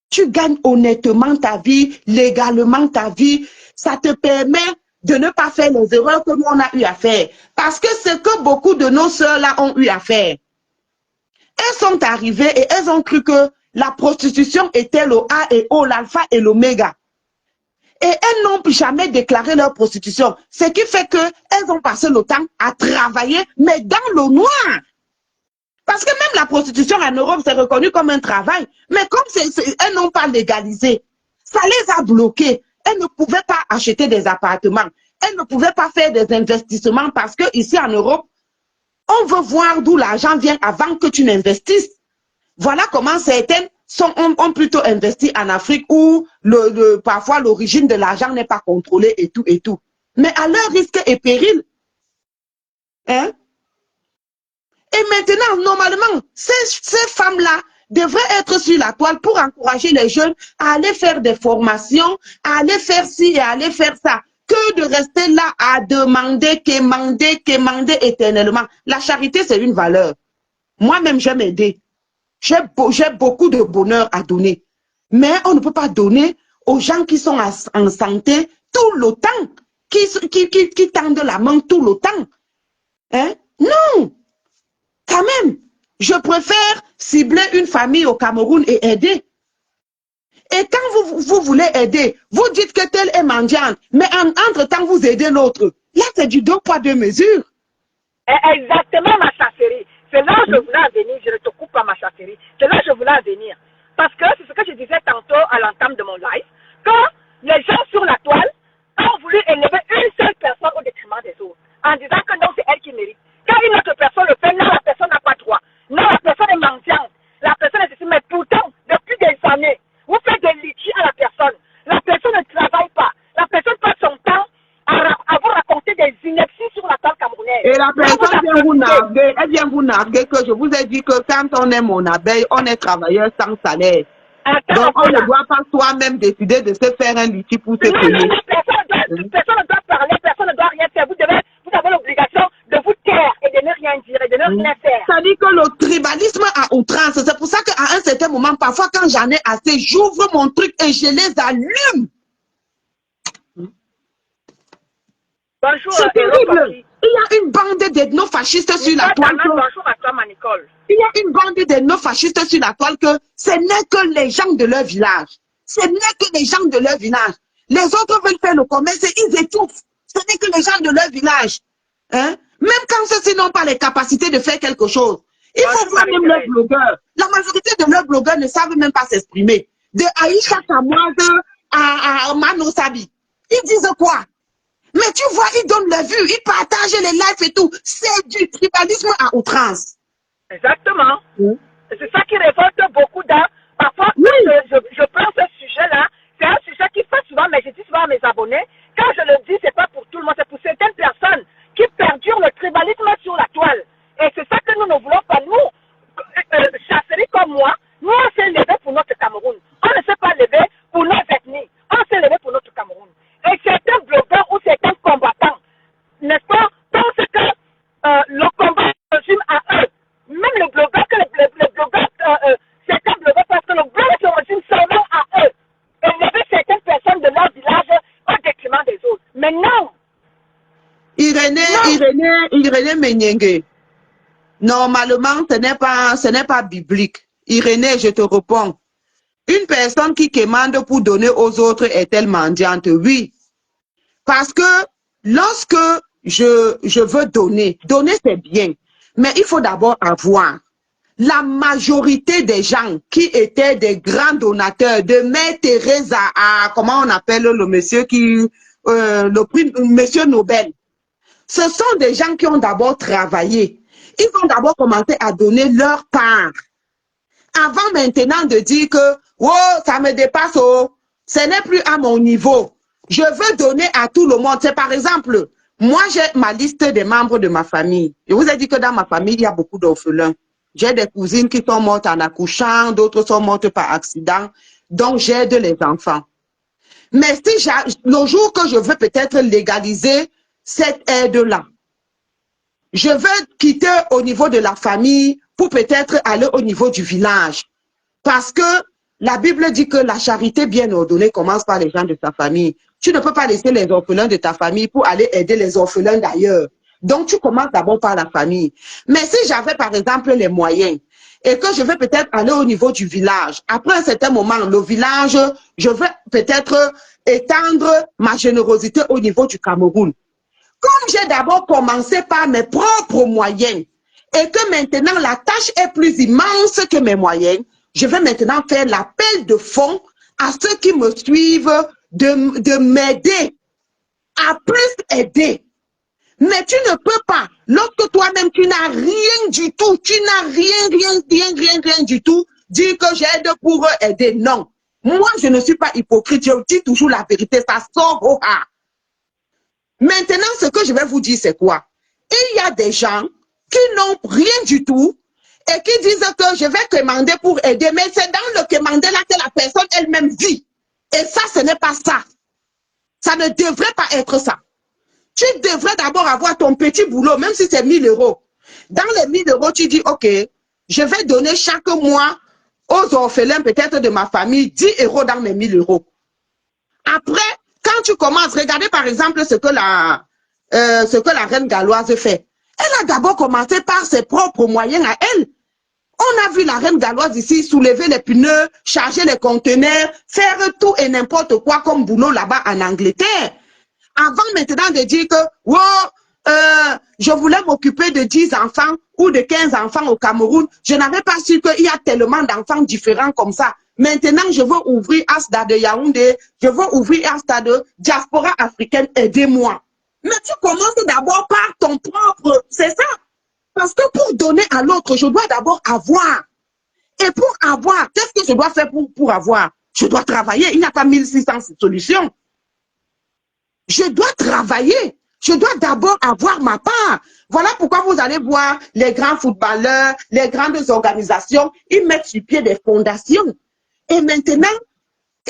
Tu gagnes honnêtement ta vie, légalement ta vie. Ça te permet de ne pas faire les erreurs que nous, on a eu à faire. Parce que ce que beaucoup de nos sœurs-là ont eu à faire. Elles sont arrivées et elles ont cru que la prostitution était le A et O, l'alpha et l'oméga. Et elles n'ont jamais déclaré leur prostitution. Ce qui fait qu'elles ont passé le temps à travailler, mais dans le noir. Parce que même la prostitution en Europe, c'est reconnu comme un travail. Mais comme elles n'ont pas légalisé, ça les a bloquées. Elles ne pouvaient pas acheter des appartements. Elles ne pouvaient pas faire des investissements parce que ici en Europe, on veut voir d'où l'argent vient avant que tu n'investisses. Voilà comment certaines ont plutôt investi en Afrique où parfois l'origine de l'argent n'est pas contrôlée et tout et tout. Mais à leur risque et péril. Hein? Et maintenant, normalement, ces femmes-là devraient être sur la toile pour encourager les jeunes à aller faire des formations, à aller faire ci et à aller faire ça. Que de rester là à demander, quémander éternellement. La charité, c'est une valeur. Moi-même, j'aime aider. J'ai beaucoup de bonheur à donner. Mais on ne peut pas donner aux gens qui sont en santé tout le temps, qui tendent la main tout le temps. Hein? Non! Quand même, je préfère cibler une famille au Cameroun et aider. Et quand vous voulez aider, vous dites que telle est mendiante, mais entre-temps, vous aidez l'autre. Là, c'est du 2 poids 2 mesures. Exactement, ma chasserie. C'est là où je voulais en venir. Je ne te coupe pas, ma chasserie. C'est là où je voulais en venir. Parce que c'est ce que je disais tantôt à l'entame de mon live. Quand les gens sur la toile ont voulu élever une seule personne au détriment des autres, en disant que non, c'est elle qui mérite. Quand une autre personne le fait, non, la personne n'a pas droit. Non, la personne est mendiante. La personne est ici. Mais pourtant, depuis des années, vous faites des litiges à la personne. La personne ne travaille pas. La personne passe son temps à vous raconter des inepties sur la toile camerounaise. Et la personne vient vous narguer. Elle vient vous narguer que je vous ai dit que quand on est mon abeille, on est travailleur sans salaire. Donc on ne doit pas soi-même décider de se faire un litige pour se payer. Personne ne doit parler, personne ne doit rien faire. Vous avez l'obligation de vous taire et de ne rien dire et de ne rien faire. Ça dit que le tribalisme à outrance. C'est pour ça qu'à un certain moment, parfois quand j'en ai assez, j'ouvre mon truc et je les allume. Bonjour, c'est terrible. Il y a une bande d'ethno-fascistes sur la toile. Bonjour à toi, Nicole. Il y a une bande d'ethno-fascistes sur la toile que ce n'est que les gens de leur village. Ce n'est que les gens de leur village. Les autres veulent faire le commerce et ils étouffent. Ce n'est que les gens de leur village. Hein? Même quand ceux-ci n'ont pas les capacités de faire quelque chose. Il faut voir même leurs blogueurs. La majorité de leurs blogueurs ne savent même pas s'exprimer. De Aïcha Kamoise à Mano Sabi. Ils disent quoi? Mais tu vois, ils donnent la vue, ils partagent les lives et tout. C'est du tribalisme à outrance. Exactement. C'est ça qui révolte beaucoup dans... Parfois, je prends ce sujet-là, c'est un sujet qui fait souvent, mais je dis souvent à mes abonnés, quand je le dis, c'est pas pour tout le monde, c'est pour certaines personnes qui perdurent le tribalisme sur la toile. Et c'est ça que nous ne voulons pas. Nous, chasseries comme moi, nous on s'est levé pour notre Cameroun. On ne s'est pas levé pour nos ethnies. On s'est levé pour notre Cameroun. Et certains blogueurs ou certains combattants, n'est-ce pas, pensent que le combat se résume à eux. Même le blogueur, certains blogueurs pensent que le blogueur se résume seulement à eux. Et lever certaines personnes de leur village au détriment des autres. Mais non. Irénée Menyenge. Normalement, ce n'est pas biblique. Irénée, je te réponds. Une personne qui commande pour donner aux autres est-elle mendiante? Oui. Parce que lorsque je veux donner c'est bien. Mais il faut d'abord avoir. La majorité des gens qui étaient des grands donateurs, de Mère Thérèse à comment on appelle le monsieur qui, le prix, monsieur Nobel. Ce sont des gens qui ont d'abord travaillé. Ils ont d'abord commencé à donner leur part. Avant maintenant de dire que, oh, ça me dépasse, oh, ce n'est plus à mon niveau. Je veux donner à tout le monde. C'est par exemple, Moi, j'ai ma liste des membres de ma famille. Je vous ai dit que dans ma famille, il y a beaucoup d'orphelins. J'ai des cousines qui sont mortes en accouchant, d'autres sont mortes par accident. Donc, j'aide les enfants. Mais si le jour que je veux peut-être légaliser cette aide-là, je veux quitter au niveau de la famille pour peut-être aller au niveau du village. Parce que la Bible dit que la charité bien ordonnée commence par les gens de sa famille. Tu ne peux pas laisser les orphelins de ta famille pour aller aider les orphelins d'ailleurs. Donc, tu commences d'abord par la famille. Mais si j'avais, par exemple, les moyens et que je vais peut-être aller au niveau du village, après un certain moment, le village, je vais peut-être étendre ma générosité au niveau du Cameroun. Comme j'ai d'abord commencé par mes propres moyens et que maintenant la tâche est plus immense que mes moyens, je vais maintenant faire l'appel de fonds à ceux qui me suivent de m'aider, à plus aider. Mais tu ne peux pas, lorsque toi-même tu n'as rien du tout, tu n'as rien du tout, dire que j'aide pour aider. Non. Moi, je ne suis pas hypocrite, je dis toujours la vérité, ça sort au ha. Maintenant, ce que je vais vous dire, c'est quoi? Il y a des gens qui n'ont rien du tout et qui disent que je vais commander pour aider, mais c'est dans le commander là que la personne elle-même vit. Et ça, ce n'est pas ça. Ça ne devrait pas être ça. Tu devrais d'abord avoir ton petit boulot, même si c'est 1000 euros. Dans les 1000 euros, tu dis, OK, je vais donner chaque mois aux orphelins, peut-être de ma famille, 10 euros dans mes 1000 euros. Après, quand tu commences, regardez par exemple ce que la reine galloise fait. Elle a d'abord commencé par ses propres moyens à elle. On a vu la reine galloise ici soulever les pneus, charger les conteneurs, faire tout et n'importe quoi comme boulot là-bas en Angleterre. Avant maintenant de dire que je voulais m'occuper de 10 enfants ou de 15 enfants au Cameroun, je n'avais pas su qu'il y a tellement d'enfants différents comme ça. Maintenant, je veux ouvrir un stade de Yaoundé, je veux ouvrir un stade de diaspora africaine, aidez-moi. Mais tu commences d'abord par ton propre, c'est ça. Parce que pour donner à l'autre, je dois d'abord avoir. Et pour avoir, qu'est-ce que je dois faire pour avoir? Je dois travailler, il n'y a pas 1600 solutions. Je dois travailler. Je dois d'abord avoir ma part. Voilà pourquoi vous allez voir les grands footballeurs, les grandes organisations, ils mettent sur pied des fondations. Et maintenant,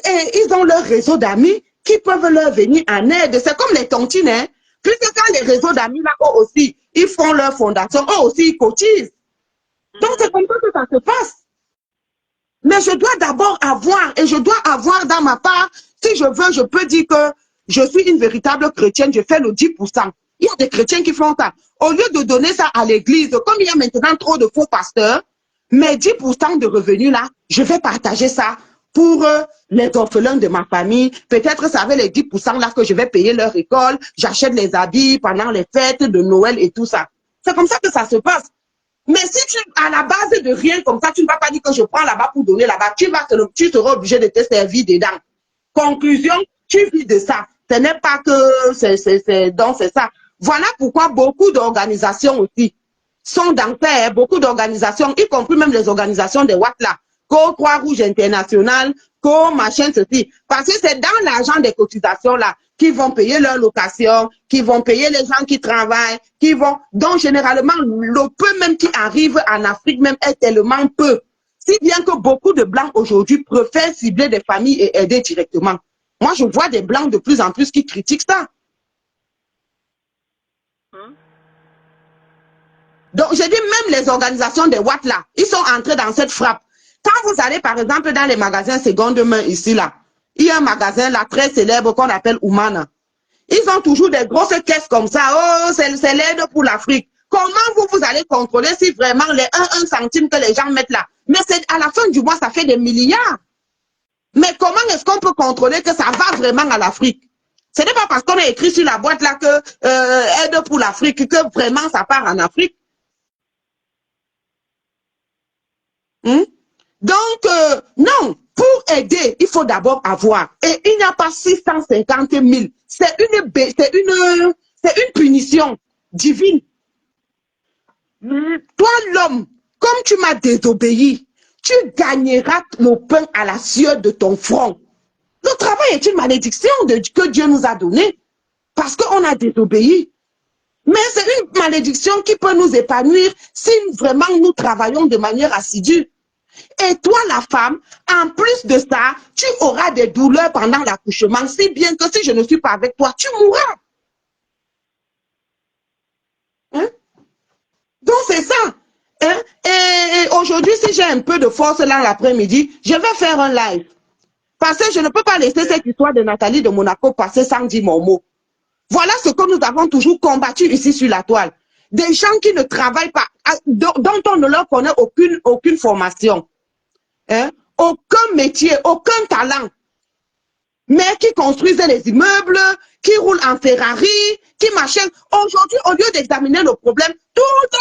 ils ont leur réseau d'amis qui peuvent leur venir en aide. C'est comme les tontines, hein? Puisque quand les réseaux d'amis, là, eux aussi, ils font leur fondation, eux aussi, ils cotisent. Donc, c'est comme ça que ça se passe. Mais je dois d'abord avoir, et je dois avoir dans ma part, si je veux, je peux dire que je suis une véritable chrétienne, je fais le 10%. Il y a des chrétiens qui font ça. Au lieu de donner ça à l'église, comme il y a maintenant trop de faux pasteurs, mes 10% de revenus là, je vais partager ça pour les orphelins de ma famille. Peut-être ça avec les 10% là que je vais payer leur école, j'achète les habits pendant les fêtes de Noël et tout ça. C'est comme ça que ça se passe. Mais si tu, à la base de rien comme ça, tu ne vas pas dire que je prends là-bas pour donner là-bas, tu seras obligé de te servir dedans. Conclusion, tu vis de ça. Ce n'est pas que donc c'est ça. Voilà pourquoi beaucoup d'organisations aussi sont dans ça, beaucoup d'organisations, y compris même les organisations des WAT là, Croix-Rouge internationale, machin, ceci. Parce que c'est dans l'argent des cotisations là qui vont payer leur location, qui vont payer les gens qui travaillent, qui vont... Donc généralement, le peu même qui arrive en Afrique même est tellement peu. Si bien que beaucoup de Blancs aujourd'hui préfèrent cibler des familles et aider directement. Moi, je vois des Blancs de plus en plus qui critiquent ça. Donc, j'ai dit même les organisations des Watt là, ils sont entrés dans cette frappe. Quand vous allez par exemple dans les magasins seconde main ici là, il y a un magasin là très célèbre qu'on appelle Oumana. Ils ont toujours des grosses caisses comme ça. Oh, c'est l'aide pour l'Afrique. Comment vous allez contrôler si vraiment les 1 centime que les gens mettent là? Mais c'est à la fin du mois, ça fait des milliards. Mais comment est-ce qu'on peut contrôler que ça va vraiment à l'Afrique? Ce n'est pas parce qu'on a écrit sur la boîte là que aide pour l'Afrique que vraiment ça part en Afrique. Donc, non, pour aider, il faut d'abord avoir. Et il n'y a pas 650 000. C'est une punition divine. Toi, l'homme, comme tu m'as désobéi, tu gagneras le pain à la sueur de ton front. Le travail est une malédiction que Dieu nous a donnée parce qu'on a désobéi. Mais c'est une malédiction qui peut nous épanouir si vraiment nous travaillons de manière assidue. Et toi, la femme, en plus de ça, tu auras des douleurs pendant l'accouchement, si bien que si je ne suis pas avec toi, tu mourras. Hein? Donc, c'est ça. Hein? Et aujourd'hui, si j'ai un peu de force là l'après-midi, je vais faire un live. Parce que je ne peux pas laisser cette histoire de Nathalie de Monaco passer sans dire mon mot. Voilà ce que nous avons toujours combattu ici sur la toile. Des gens qui ne travaillent pas, dont on ne leur connaît aucune formation. Hein? Aucun métier, aucun talent. Mais qui construisent les immeubles, qui roulent en Ferrari, qui machinent. Aujourd'hui, au lieu d'examiner le problème, toute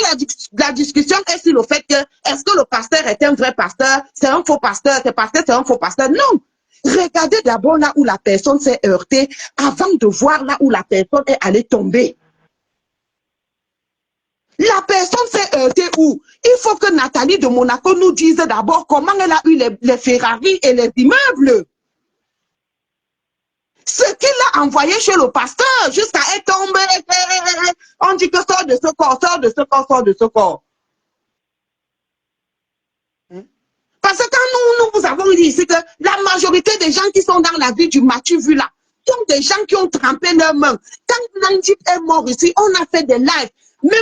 la discussion est sur le fait que est-ce que le pasteur est un vrai pasteur, c'est un faux pasteur, c'est un faux pasteur. Non. Regardez d'abord là où la personne s'est heurtée avant de voir là où la personne est allée tomber. La personne s'est heurtée où? Il faut que Nathalie de Monaco nous dise d'abord comment elle a eu les Ferrari et les immeubles. Ce qu'il a envoyé chez le pasteur jusqu'à être tombé. On dit que sort de ce corps, sort de ce corps, sort de ce corps. Parce que quand nous vous avons dit ici que la majorité des gens qui sont dans la vie du Mathieu vu là, sont des gens qui ont trempé leurs mains. Quand Nandip est mort ici, on a fait des lives. Même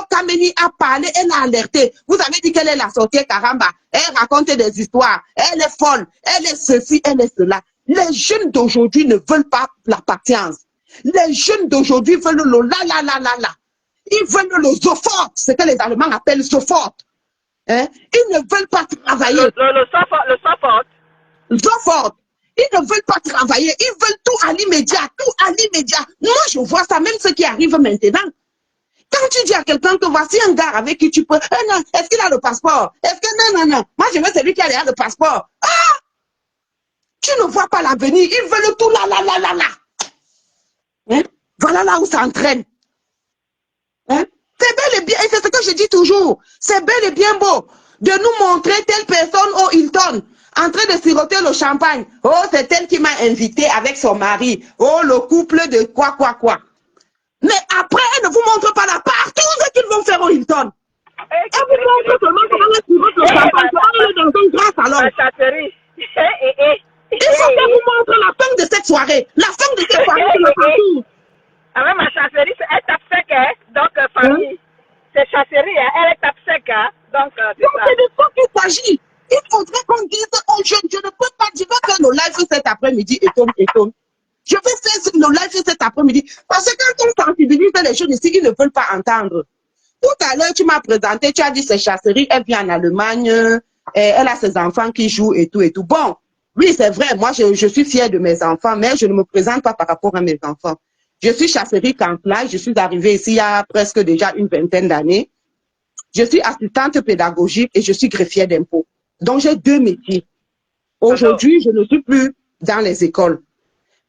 Kameni a parlé, elle a alerté. Vous avez dit qu'elle est la sorcière Karamba. Elle raconte des histoires. Elle est folle. Elle est ceci, elle est cela. Les jeunes d'aujourd'hui ne veulent pas la patience. Les jeunes d'aujourd'hui veulent le la. Ils veulent le Zofort, ce que les Allemands appellent Zofort. Hein? Ils ne veulent pas travailler. Le Zofort. Zofort. Ils ne veulent pas travailler. Ils veulent tout à l'immédiat. Tout à l'immédiat. Moi, je vois ça, même ce qui arrive maintenant. Quand tu dis à quelqu'un que voici un gars avec qui tu peux... est-ce qu'il a le passeport? Est-ce que... Non. Moi, je veux celui qui a le passeport. Ah! Tu ne vois pas l'avenir. Ils veulent tout là. Hein? Voilà là où ça entraîne. Hein? C'est bel et bien, et c'est ce que je dis toujours. C'est bel et bien beau de nous montrer telle personne au Hilton en train de siroter le champagne. Oh, c'est elle qui m'a invité avec son mari. Oh, le couple de quoi. Mais après, elle ne vous montre pas la partout ce qu'ils vont faire au Hilton. Elle vous montre seulement comment elle sirote le champagne. Comment elle est dans un grand salon. Il faut qu'elle vous montre la fin de cette soirée. La fin de cette soirée, c'est le partout. Avec ma chasserie, elle tape sec, hein? Donc, famille, c'est chasserie, hein? Elle tape sec, hein? Donc, c'est de ça qu'il s'agit. Il faudrait qu'on dise aux jeunes, je ne peux pas dire que faire le live cet après-midi et tombe. Je vais faire le live cet après-midi. Parce que quand on sensibilise les jeunes ici, ils ne veulent pas entendre. Tout à l'heure, tu m'as présenté, tu as dit c'est chasserie, elle vient en Allemagne, elle a ses enfants qui jouent et tout. Bon, oui, c'est vrai, moi, je suis fière de mes enfants, mais je ne me présente pas par rapport à mes enfants. Je suis chasserie Canfly, je suis arrivée ici il y a presque déjà une vingtaine d'années. Je suis assistante pédagogique et je suis greffière d'impôts. Donc, j'ai 2 métiers. Aujourd'hui, je ne suis plus dans les écoles.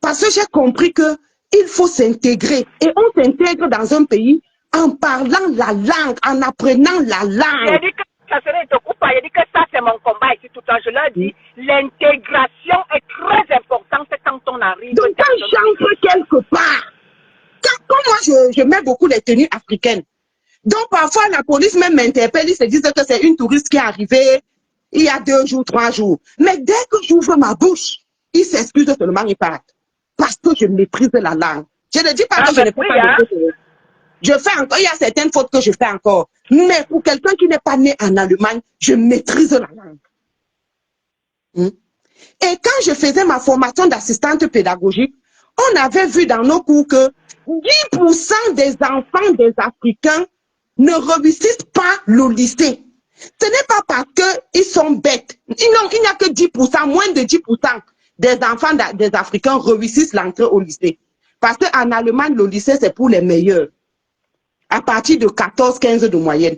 Parce que j'ai compris qu'il faut s'intégrer. Et on s'intègre dans un pays en parlant la langue, en apprenant la langue. Il dit que ça, c'est mon combat ici tout le temps. Je leur dis, l'intégration est très importante quand on arrive. Donc, quand j'entre quelque part, quand moi, je mets beaucoup les tenues africaines. Donc, parfois, la police même m'interpelle, ils se disent que c'est une touriste qui est arrivée il y a 2 jours, 3 jours. Mais dès que j'ouvre ma bouche, ils s'excusent seulement, ils partent. Parce que je maîtrise la langue. Je ne dis pas que je ne peux pas maîtriser. Je fais encore, il y a certaines fautes que je fais encore. Mais pour quelqu'un qui n'est pas né en Allemagne, je maîtrise la langue. Et quand je faisais ma formation d'assistante pédagogique, on avait vu dans nos cours que 10% des enfants des Africains ne réussissent pas le lycée. Ce n'est pas parce qu'ils sont bêtes. Non, il n'y a que 10%, moins de 10% des enfants des Africains réussissent l'entrée au lycée. Parce qu'en Allemagne, le lycée, c'est pour les meilleurs. À partir de 14-15 de moyenne.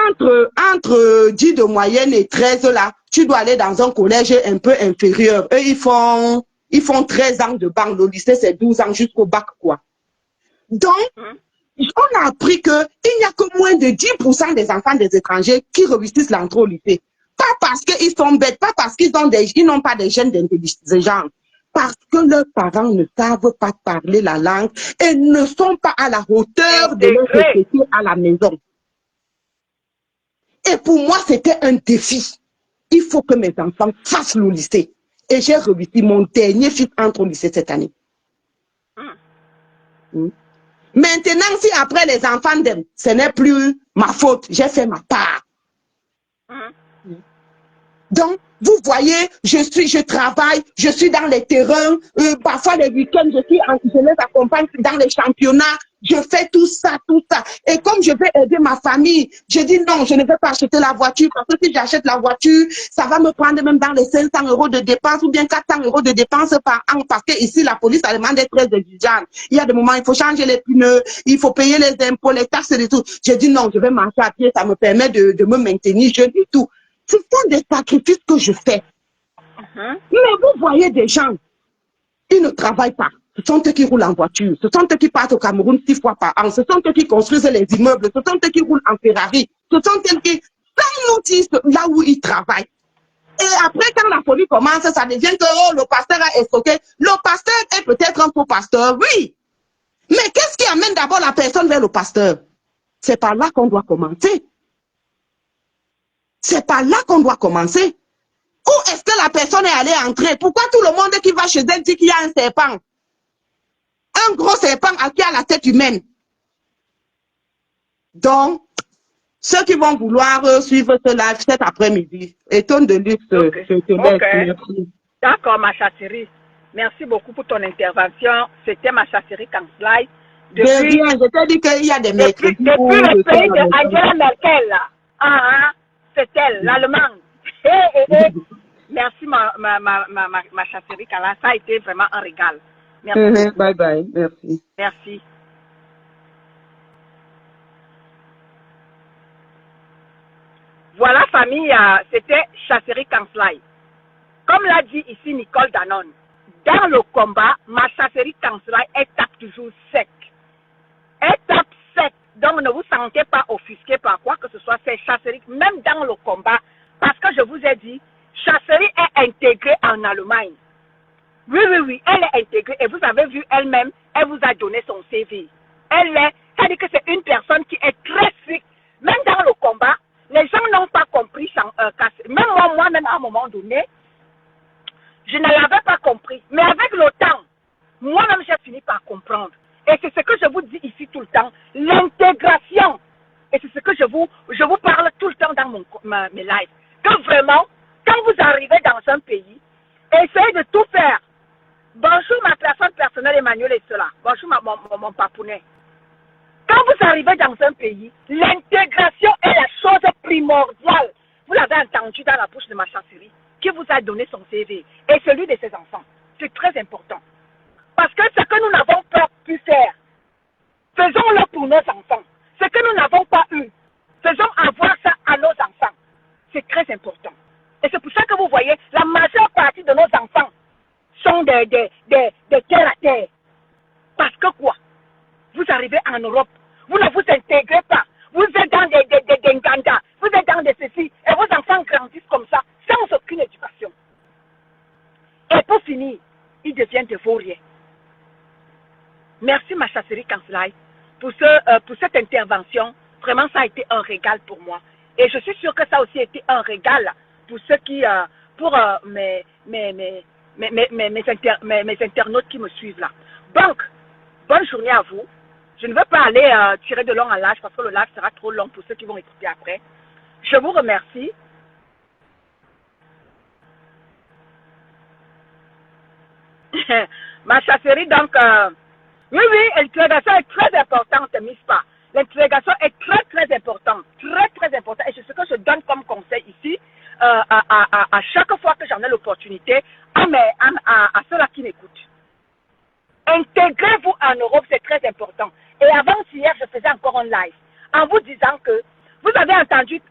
Entre 10 de moyenne et 13 là, tu dois aller dans un collège un peu inférieur. Eux, ils font 13 ans de bac. Le lycée, c'est 12 ans jusqu'au bac, quoi. Donc, on a appris qu'il n'y a que moins de 10% des enfants des étrangers qui réussissent l'entrée au lycée. Pas parce qu'ils sont bêtes, pas parce qu'ils n'ont pas des gènes d'intelligence, parce que leurs parents ne savent pas parler la langue et ne sont pas à la hauteur de leur société à la maison. Et pour moi, c'était un défi. Il faut que mes enfants fassent le lycée. Et j'ai réussi. Mon dernier fils entre au lycée cette année. Maintenant, si après les enfants d'aiment, ce n'est plus ma faute. J'ai fait ma part. Donc, vous voyez, je travaille, je suis dans les terrains, parfois les week-ends, je les accompagne dans les championnats, je fais tout ça. Et comme je vais aider ma famille, je dis non, je ne vais pas acheter la voiture, parce que si j'achète la voiture, ça va me prendre même dans les 500 € de dépenses ou bien 400 € de dépenses par an, parce que ici, la police a demandé très exigeante. Il y a des moments, il faut changer les pneus, il faut payer les impôts, les taxes et tout. Je dis non, je vais marcher à pied, ça me permet de me maintenir jeune et tout. Ce sont des sacrifices que je fais. Mais vous voyez des gens, ils ne travaillent pas. Ce sont eux qui roulent en voiture. Ce sont eux qui partent au Cameroun 6 fois par an. Ce sont eux qui construisent les immeubles. Ce sont eux qui roulent en Ferrari. Ce sont eux qui notice là où ils travaillent. Et après, quand la folie commence, ça devient que oh, le pasteur a escroqué. Le pasteur est peut-être un faux pasteur, oui. Mais qu'est-ce qui amène d'abord la personne vers le pasteur? C'est par là qu'on doit commencer. C'est par là qu'on doit commencer. Où est-ce que la personne est allée entrer? Pourquoi tout le monde qui va chez elle dit qu'il y a un serpent? Un gros serpent qui a la tête humaine. Donc, ceux qui vont vouloir suivre ce live cet après-midi, étonne de luxe, je te laisse. Merci. D'accord, ma chérie. Merci beaucoup pour ton intervention. C'était ma chérie Kanslai. Je t'ai dit qu'il y a des mercredis. Depuis le pays de Angela Merkel, là. C'est elle, l'Allemande. Merci, ma chérie Kala. Ça a été vraiment un régal. Merci. Bye bye. Merci. Merci. Voilà, famille, c'était Chasserie Kanslai. Comme l'a dit ici Nicole Danone, dans le combat, ma Chasserie Kanslai, elle tape toujours sec. Elle tape sec. Donc, ne vous sentez pas offusqué par quoi que ce soit. C'est Chasserie, même dans le combat, parce que je vous ai dit, Chasserie est intégrée en Allemagne. Oui, elle est intégrée. Et vous avez vu elle-même, elle vous a donné son CV. C'est-à-dire que c'est une personne qui est très stricte. Même dans le combat, les gens n'ont pas compris. Même moi-même, à un moment donné, je ne l'avais pas compris. Mais avec le temps, moi-même, j'ai fini par comprendre. Et c'est ce que je vous dis ici tout le temps. L'intégration. Et c'est ce que je vous parle tout le temps dans mes lives. Que vraiment, quand vous arrivez dans un pays, essayez de tout faire. Bonjour ma personne personnelle Emmanuel et cela. Bonjour mon papounet. Quand vous arrivez dans un pays, l'intégration est la chose primordiale. Vous l'avez entendu dans la bouche de ma Chasserie, qui vous a donné son CV et celui de ses enfants. C'est très important. Parce que ce que nous n'avons pas pu faire, faisons-le pour nos enfants. Ce que nous n'avons pas eu, faisons avoir ça à nos enfants. C'est très important. Et c'est pour ça que vous voyez, la majeure partie de nos enfants sont des terre à terre. Parce que quoi? Vous arrivez en Europe, vous ne vous intégrez pas. Vous êtes dans des Nganda, vous êtes dans des ceci, et vos enfants grandissent comme ça, sans aucune éducation. Et pour finir, ils deviennent des vauriens. Merci ma Chasserie Kanslai pour cette intervention. Vraiment, ça a été un régal pour moi. Et je suis sûre que ça a aussi été un régal pour ceux qui, pour mes internautes qui me suivent là. Donc, bonne journée à vous. Je ne veux pas aller tirer de long en large parce que le live sera trop long pour ceux qui vont écouter après. Je vous remercie. Ma Chasserie, donc, oui, l'intégration est très importante, Miss Pa. L'intégration est très importante. Très importante. Et c'est ce que je donne comme conseil ici, à chaque fois que j'en ai l'opportunité, à ceux-là qui m'écoutent. Intégrez-vous en Europe, c'est très important. Et avant-hier, je faisais encore un live en vous disant que vous avez entendu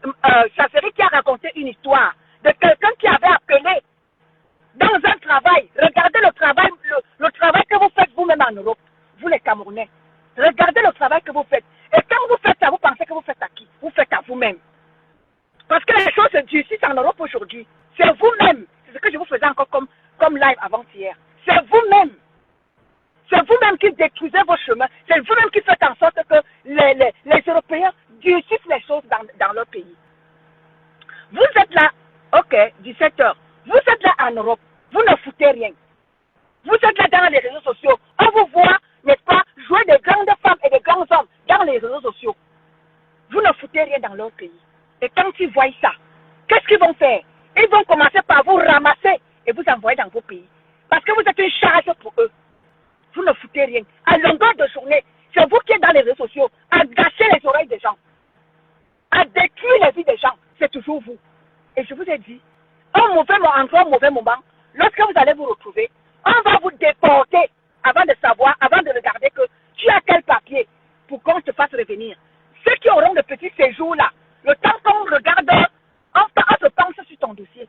Chasserie qui a raconté une histoire de quelqu'un qui avait appelé dans un travail. Regardez le travail que vous faites vous-même en Europe, vous les Camerounais. Regardez le travail que vous faites. Et quand vous faites ça, vous pensez que vous faites à qui? Vous faites à vous-même. Parce que les choses se durcissent en Europe aujourd'hui. C'est vous-même. C'est ce que je vous faisais encore comme live avant-hier. C'est vous-même. C'est vous-même qui détruisez vos chemins. C'est vous-même qui faites en sorte que les Européens durcissent les choses dans leur pays. Vous êtes là, ok, 17 heures. Vous êtes là en Europe. Vous ne foutez rien. Vous êtes là dans les réseaux sociaux. On vous voit, n'est-ce pas, jouer des grandes femmes et des grands hommes dans les réseaux sociaux. Vous ne foutez rien dans leur pays. Et quand ils voient ça, qu'est-ce qu'ils vont faire? Ils vont commencer par vous ramasser et vous envoyer dans vos pays. Parce que vous êtes une charge pour eux. Vous ne foutez rien. À longueur de journée, c'est vous qui êtes dans les réseaux sociaux, à gâcher les oreilles des gens, à détruire la vie des gens. C'est toujours vous. Et je vous ai dit, un mauvais moment, lorsque vous allez vous retrouver, on va vous déporter avant de savoir, avant de regarder que tu as quel papier pour qu'on te fasse revenir. Ceux qui auront de petits séjours là, le temps qu'on regarde, on se penche sur ton dossier.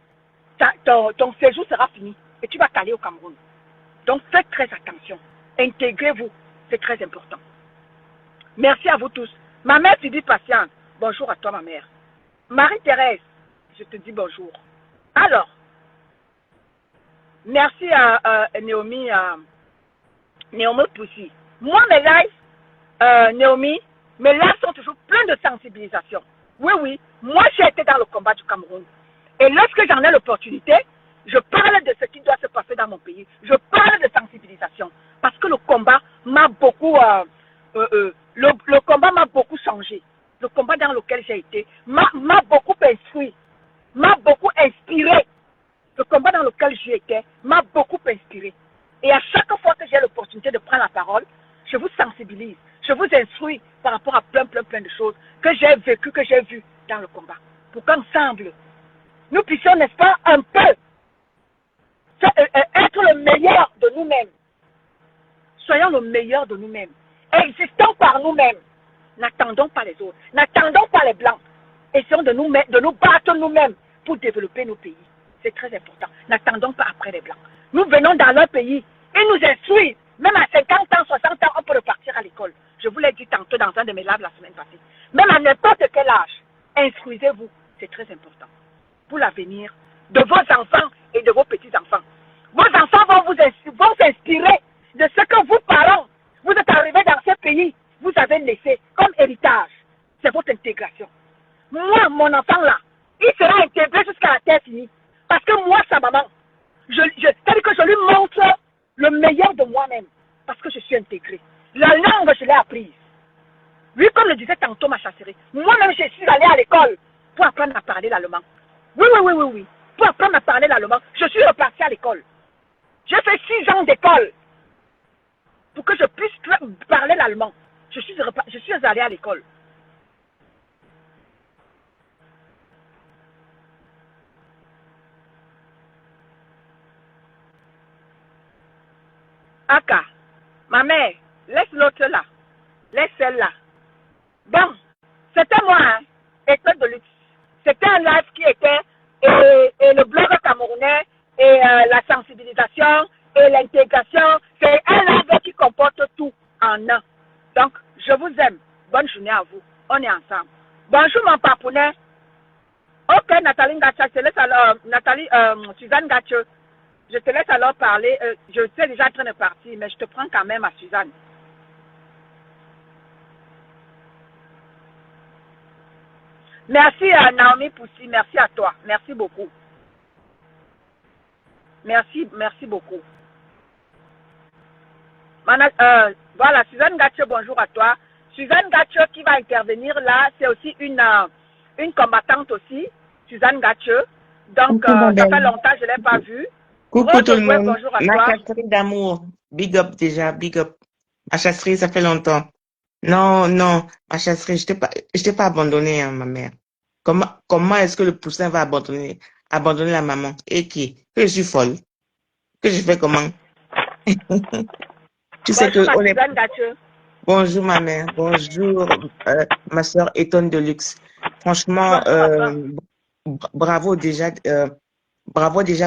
Ton séjour sera fini et tu vas t'aller au Cameroun. Donc faites très attention. Intégrez-vous, c'est très important. Merci à vous tous. Ma mère, tu dis patiente. Bonjour à toi, ma mère. Marie-Thérèse, je te dis bonjour. Alors, merci à Naomi Poussy. Moi, mes lives, Naomi, mes lives sont toujours pleins de sensibilisation. Oui, oui, moi j'ai été dans le combat du Cameroun. Et lorsque j'en ai l'opportunité, je parle de ce qui doit se passer dans mon pays. Je parle de sensibilisation. Parce que le combat m'a beaucoup, le combat m'a beaucoup changé. Le combat dans lequel j'ai été m'a beaucoup instruit, m'a beaucoup inspiré. Le combat dans lequel j'y étais m'a beaucoup inspiré. Et à chaque fois que j'ai l'opportunité de prendre la parole, je vous sensibilise, je vous instruis par rapport à plein de choses que j'ai vécues, que j'ai vues dans le combat. Pour qu'ensemble, nous puissions, n'est-ce pas, un peu être le meilleur de nous-mêmes. Soyons le meilleur de nous-mêmes. Existons par nous-mêmes. N'attendons pas les autres. N'attendons pas les Blancs. Essayons de nous battre nous-mêmes pour développer nos pays. C'est très important. N'attendons pas après les Blancs. Nous venons dans leur pays. Ils nous instruisent. Même à 50 ans, 60 ans, on peut repartir à l'école. Je vous l'ai dit tantôt dans un de mes lives la semaine passée. Même à n'importe quel âge, instruisez-vous. C'est très important. Pour l'avenir de vos enfants et de vos petits-enfants. Vos enfants vont s'inspirer de ce que vous, parents, vous êtes arrivés dans ce pays, vous avez laissé comme héritage. C'est votre intégration. Moi, mon enfant là, il sera intégré jusqu'à la terre finie. Parce que moi, sa maman, c'est-à-dire que je lui montre le meilleur de moi-même. Parce que je suis intégré. La langue, je l'ai apprise. Oui, comme le disait tantôt ma chasserie, moi-même, je suis allée à l'école pour apprendre à parler l'allemand. Oui. Pour apprendre à parler l'allemand, je suis reparti à l'école. J'ai fait 6 ans d'école pour que je puisse parler l'allemand. Je suis allé à l'école. Aka, ma mère, laisse l'autre là. Laisse celle-là. Bon, c'était moi, hein, École de luxe. C'était un live qui était et le blog camerounais et la sensibilisation et l'intégration. C'est un live qui comporte tout en un. Donc, je vous aime. Bonne journée à vous. On est ensemble. Bonjour mon papounet. Ok, Nathalie Ngacha, je te laisse alors, Suzanne Ngacha, je te laisse alors parler. Je suis déjà en train de partir, mais je te prends quand même à Suzanne. Merci à Naomi Poussy, merci à toi. Merci beaucoup. Merci beaucoup. Voilà, Suzanne Gatche, bonjour à toi. Suzanne Gatche qui va intervenir là, c'est aussi une combattante aussi, Suzanne Gatche. Donc, ça fait longtemps que je ne l'ai pas vue. Coucou tout le monde. Bonjour à Ma toi. chasserie d'amour. Big up déjà, big up. Ma chasserie, ça fait longtemps. Non, ma chasserie, je t'ai pas abandonné, hein, ma mère. Comment est-ce que le poussin va abandonner la maman? Et qui? Que je suis folle? Que je fais comment? Tu sais que on est... Bonjour ma mère, bonjour ma soeur Étonne de luxe. Franchement, bravo déjà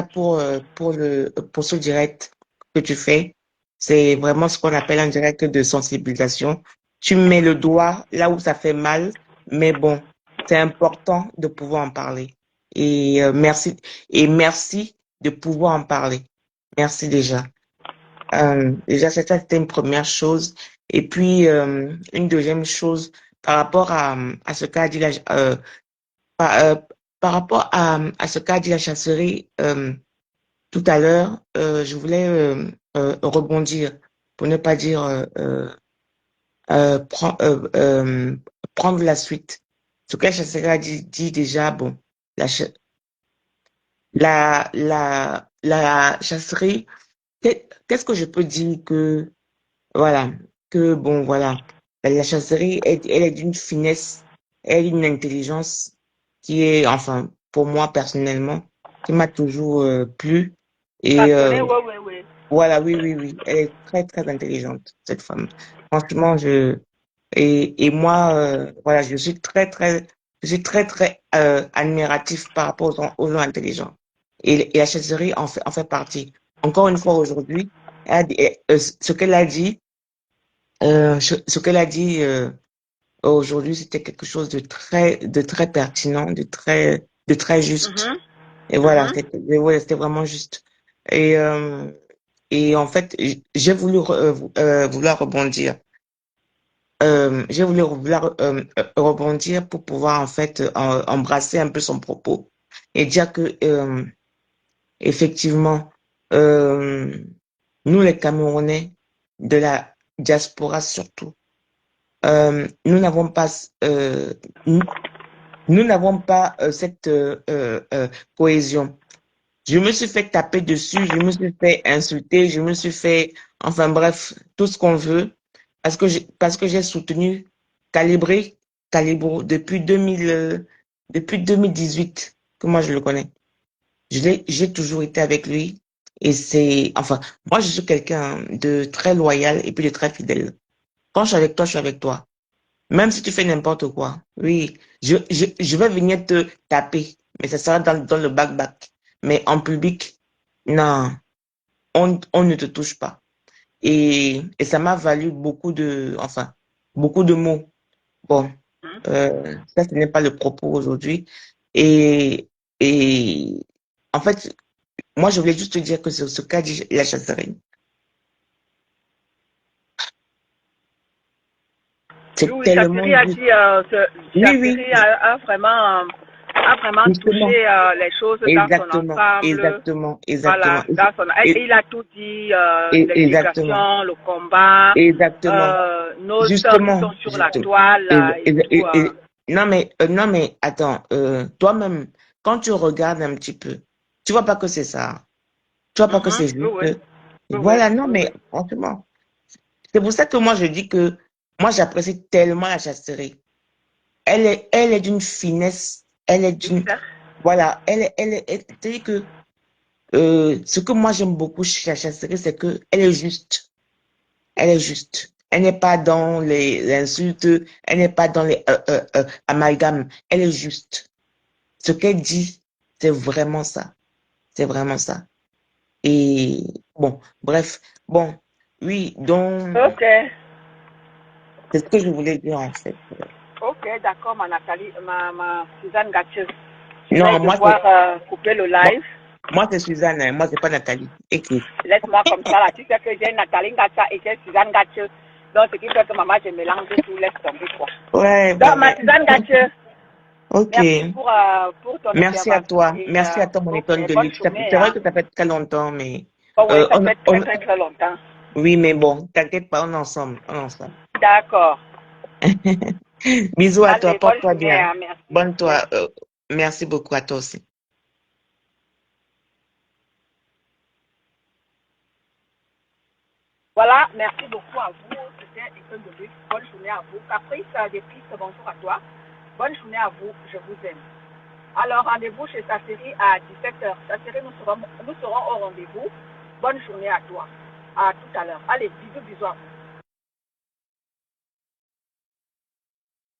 pour ce direct que tu fais. C'est vraiment ce qu'on appelle un direct de sensibilisation. Tu mets le doigt là où ça fait mal, mais bon, c'est important de pouvoir en parler. Et merci de pouvoir en parler. Merci déjà. Déjà, c'était une première chose. Et puis, une deuxième chose, par rapport à ce qu'a dit par, euh, par rapport à ce qu'a dit la chasserie tout à l'heure, je voulais rebondir, pour ne pas dire prendre la suite. Ce que la chasserie a dit déjà, bon, la, cha- la chasserie, qu'est-ce que je peux dire que, voilà, que bon, voilà, la chasserie, elle est d'une finesse, elle est d'une intelligence qui est, enfin, pour moi personnellement, qui m'a toujours plu. Et Passionné, oui, oui, oui. voilà, oui, oui, oui, elle est très, très intelligente, cette femme. Franchement, et moi, voilà, je suis très, très admiratif par rapport aux gens intelligents. Et la chasserie en fait partie. Encore une fois aujourd'hui, ce qu'elle a dit, ce qu'elle a dit aujourd'hui, c'était quelque chose de très pertinent, de très juste. Mhm, Et voilà, mhm. c'était vraiment juste. Et, et en fait, j'ai voulu vouloir rebondir. J'ai voulu rebondir pour pouvoir en fait embrasser un peu son propos et dire que effectivement, euh, nous les Camerounais de la diaspora surtout, nous n'avons pas nous, nous n'avons pas cette cohésion. Je me suis fait taper dessus, je me suis fait insulter, je me suis fait, enfin bref, tout ce qu'on veut, parce que j'ai soutenu Calibro depuis 2018, que moi je le connais. J'ai toujours été avec lui et c'est, enfin, moi je suis quelqu'un de très loyal et puis de très fidèle. Quand je suis avec toi, je suis avec toi. Même si tu fais n'importe quoi, oui, je vais venir te taper, mais ça sera dans le back-back. Mais en public, non, on ne te touche pas. Et ça m'a valu beaucoup de mots. Bon, ça, ce n'est pas le propos aujourd'hui. Et, et en fait, moi, je voulais juste te dire que ce qu'a dit la chasserie, Oui, c'est oui, tellement Chakiri a juste. dit, Oui, oui, Chakiri a vraiment justement. touché les choses dans son Exactement, ensemble. exactement, exactement, Voilà, dans son, et, il a tout dit, exactement, l'intégration, le combat, exactement, nos sœurs qui justement, sont sur la justement. toile et tout. Non mais attends, toi-même, quand tu regardes un petit peu, tu vois pas que c'est ça, tu vois pas que Mhm, c'est oui, juste. oui, oui, oui, Voilà, non oui, oui. mais franchement, c'est pour ça que moi je dis que moi j'apprécie tellement la chasserie. Elle est d'une finesse, elle est Oui, d'une, ça. voilà, c'est-à-dire que ce que moi j'aime beaucoup chez la chasserie, c'est que elle est juste. Elle est juste. Elle n'est pas dans les insultes, elle n'est pas dans les amalgames. Elle est juste. Ce qu'elle dit, c'est vraiment ça. C'est vraiment ça. Et bon, bref. Bon, oui, donc, Ok, c'est ce que je voulais dire en fait. ok, d'accord, ma Nathalie, ma Suzanne Gathieu. Je vais Non, devoir couper le moi, live. moi c'est Suzanne, hein. Moi c'est pas Nathalie. Écris. Laisse-moi comme ça là. Tu sais que j'ai Nathalie Gatcha et j'ai Suzanne Gathieu. Donc, ce qui fait que maman, je mélange tout, laisse tomber quoi. Ouais, Donc, bon, ma mais, Suzanne Gathieu, ok. merci pour ton Merci à intervention toi. et Merci à toi, mon ok, étonne de bonne luxe. journée. C'est vrai Hein. que ça fait très longtemps, mais Oh oui, ça on, fait très très très longtemps. oui, mais bon, t'inquiète pas, on est ensemble, on est ensemble. D'accord. Bisous à toi, Allez, bonne porte-toi journée. bien. Hein. Merci. Bonne Oui. toi. Merci beaucoup à toi aussi. Voilà, merci beaucoup à vous. C'était École de luxe. Bonne journée à vous. Caprice des pistes, bonjour à toi. Bonne journée à vous. Je vous aime. Alors, rendez-vous chez sa série à 17h. Sa série, nous serons au rendez-vous. Bonne journée à toi. À tout à l'heure. Allez, bisous, bisous à vous.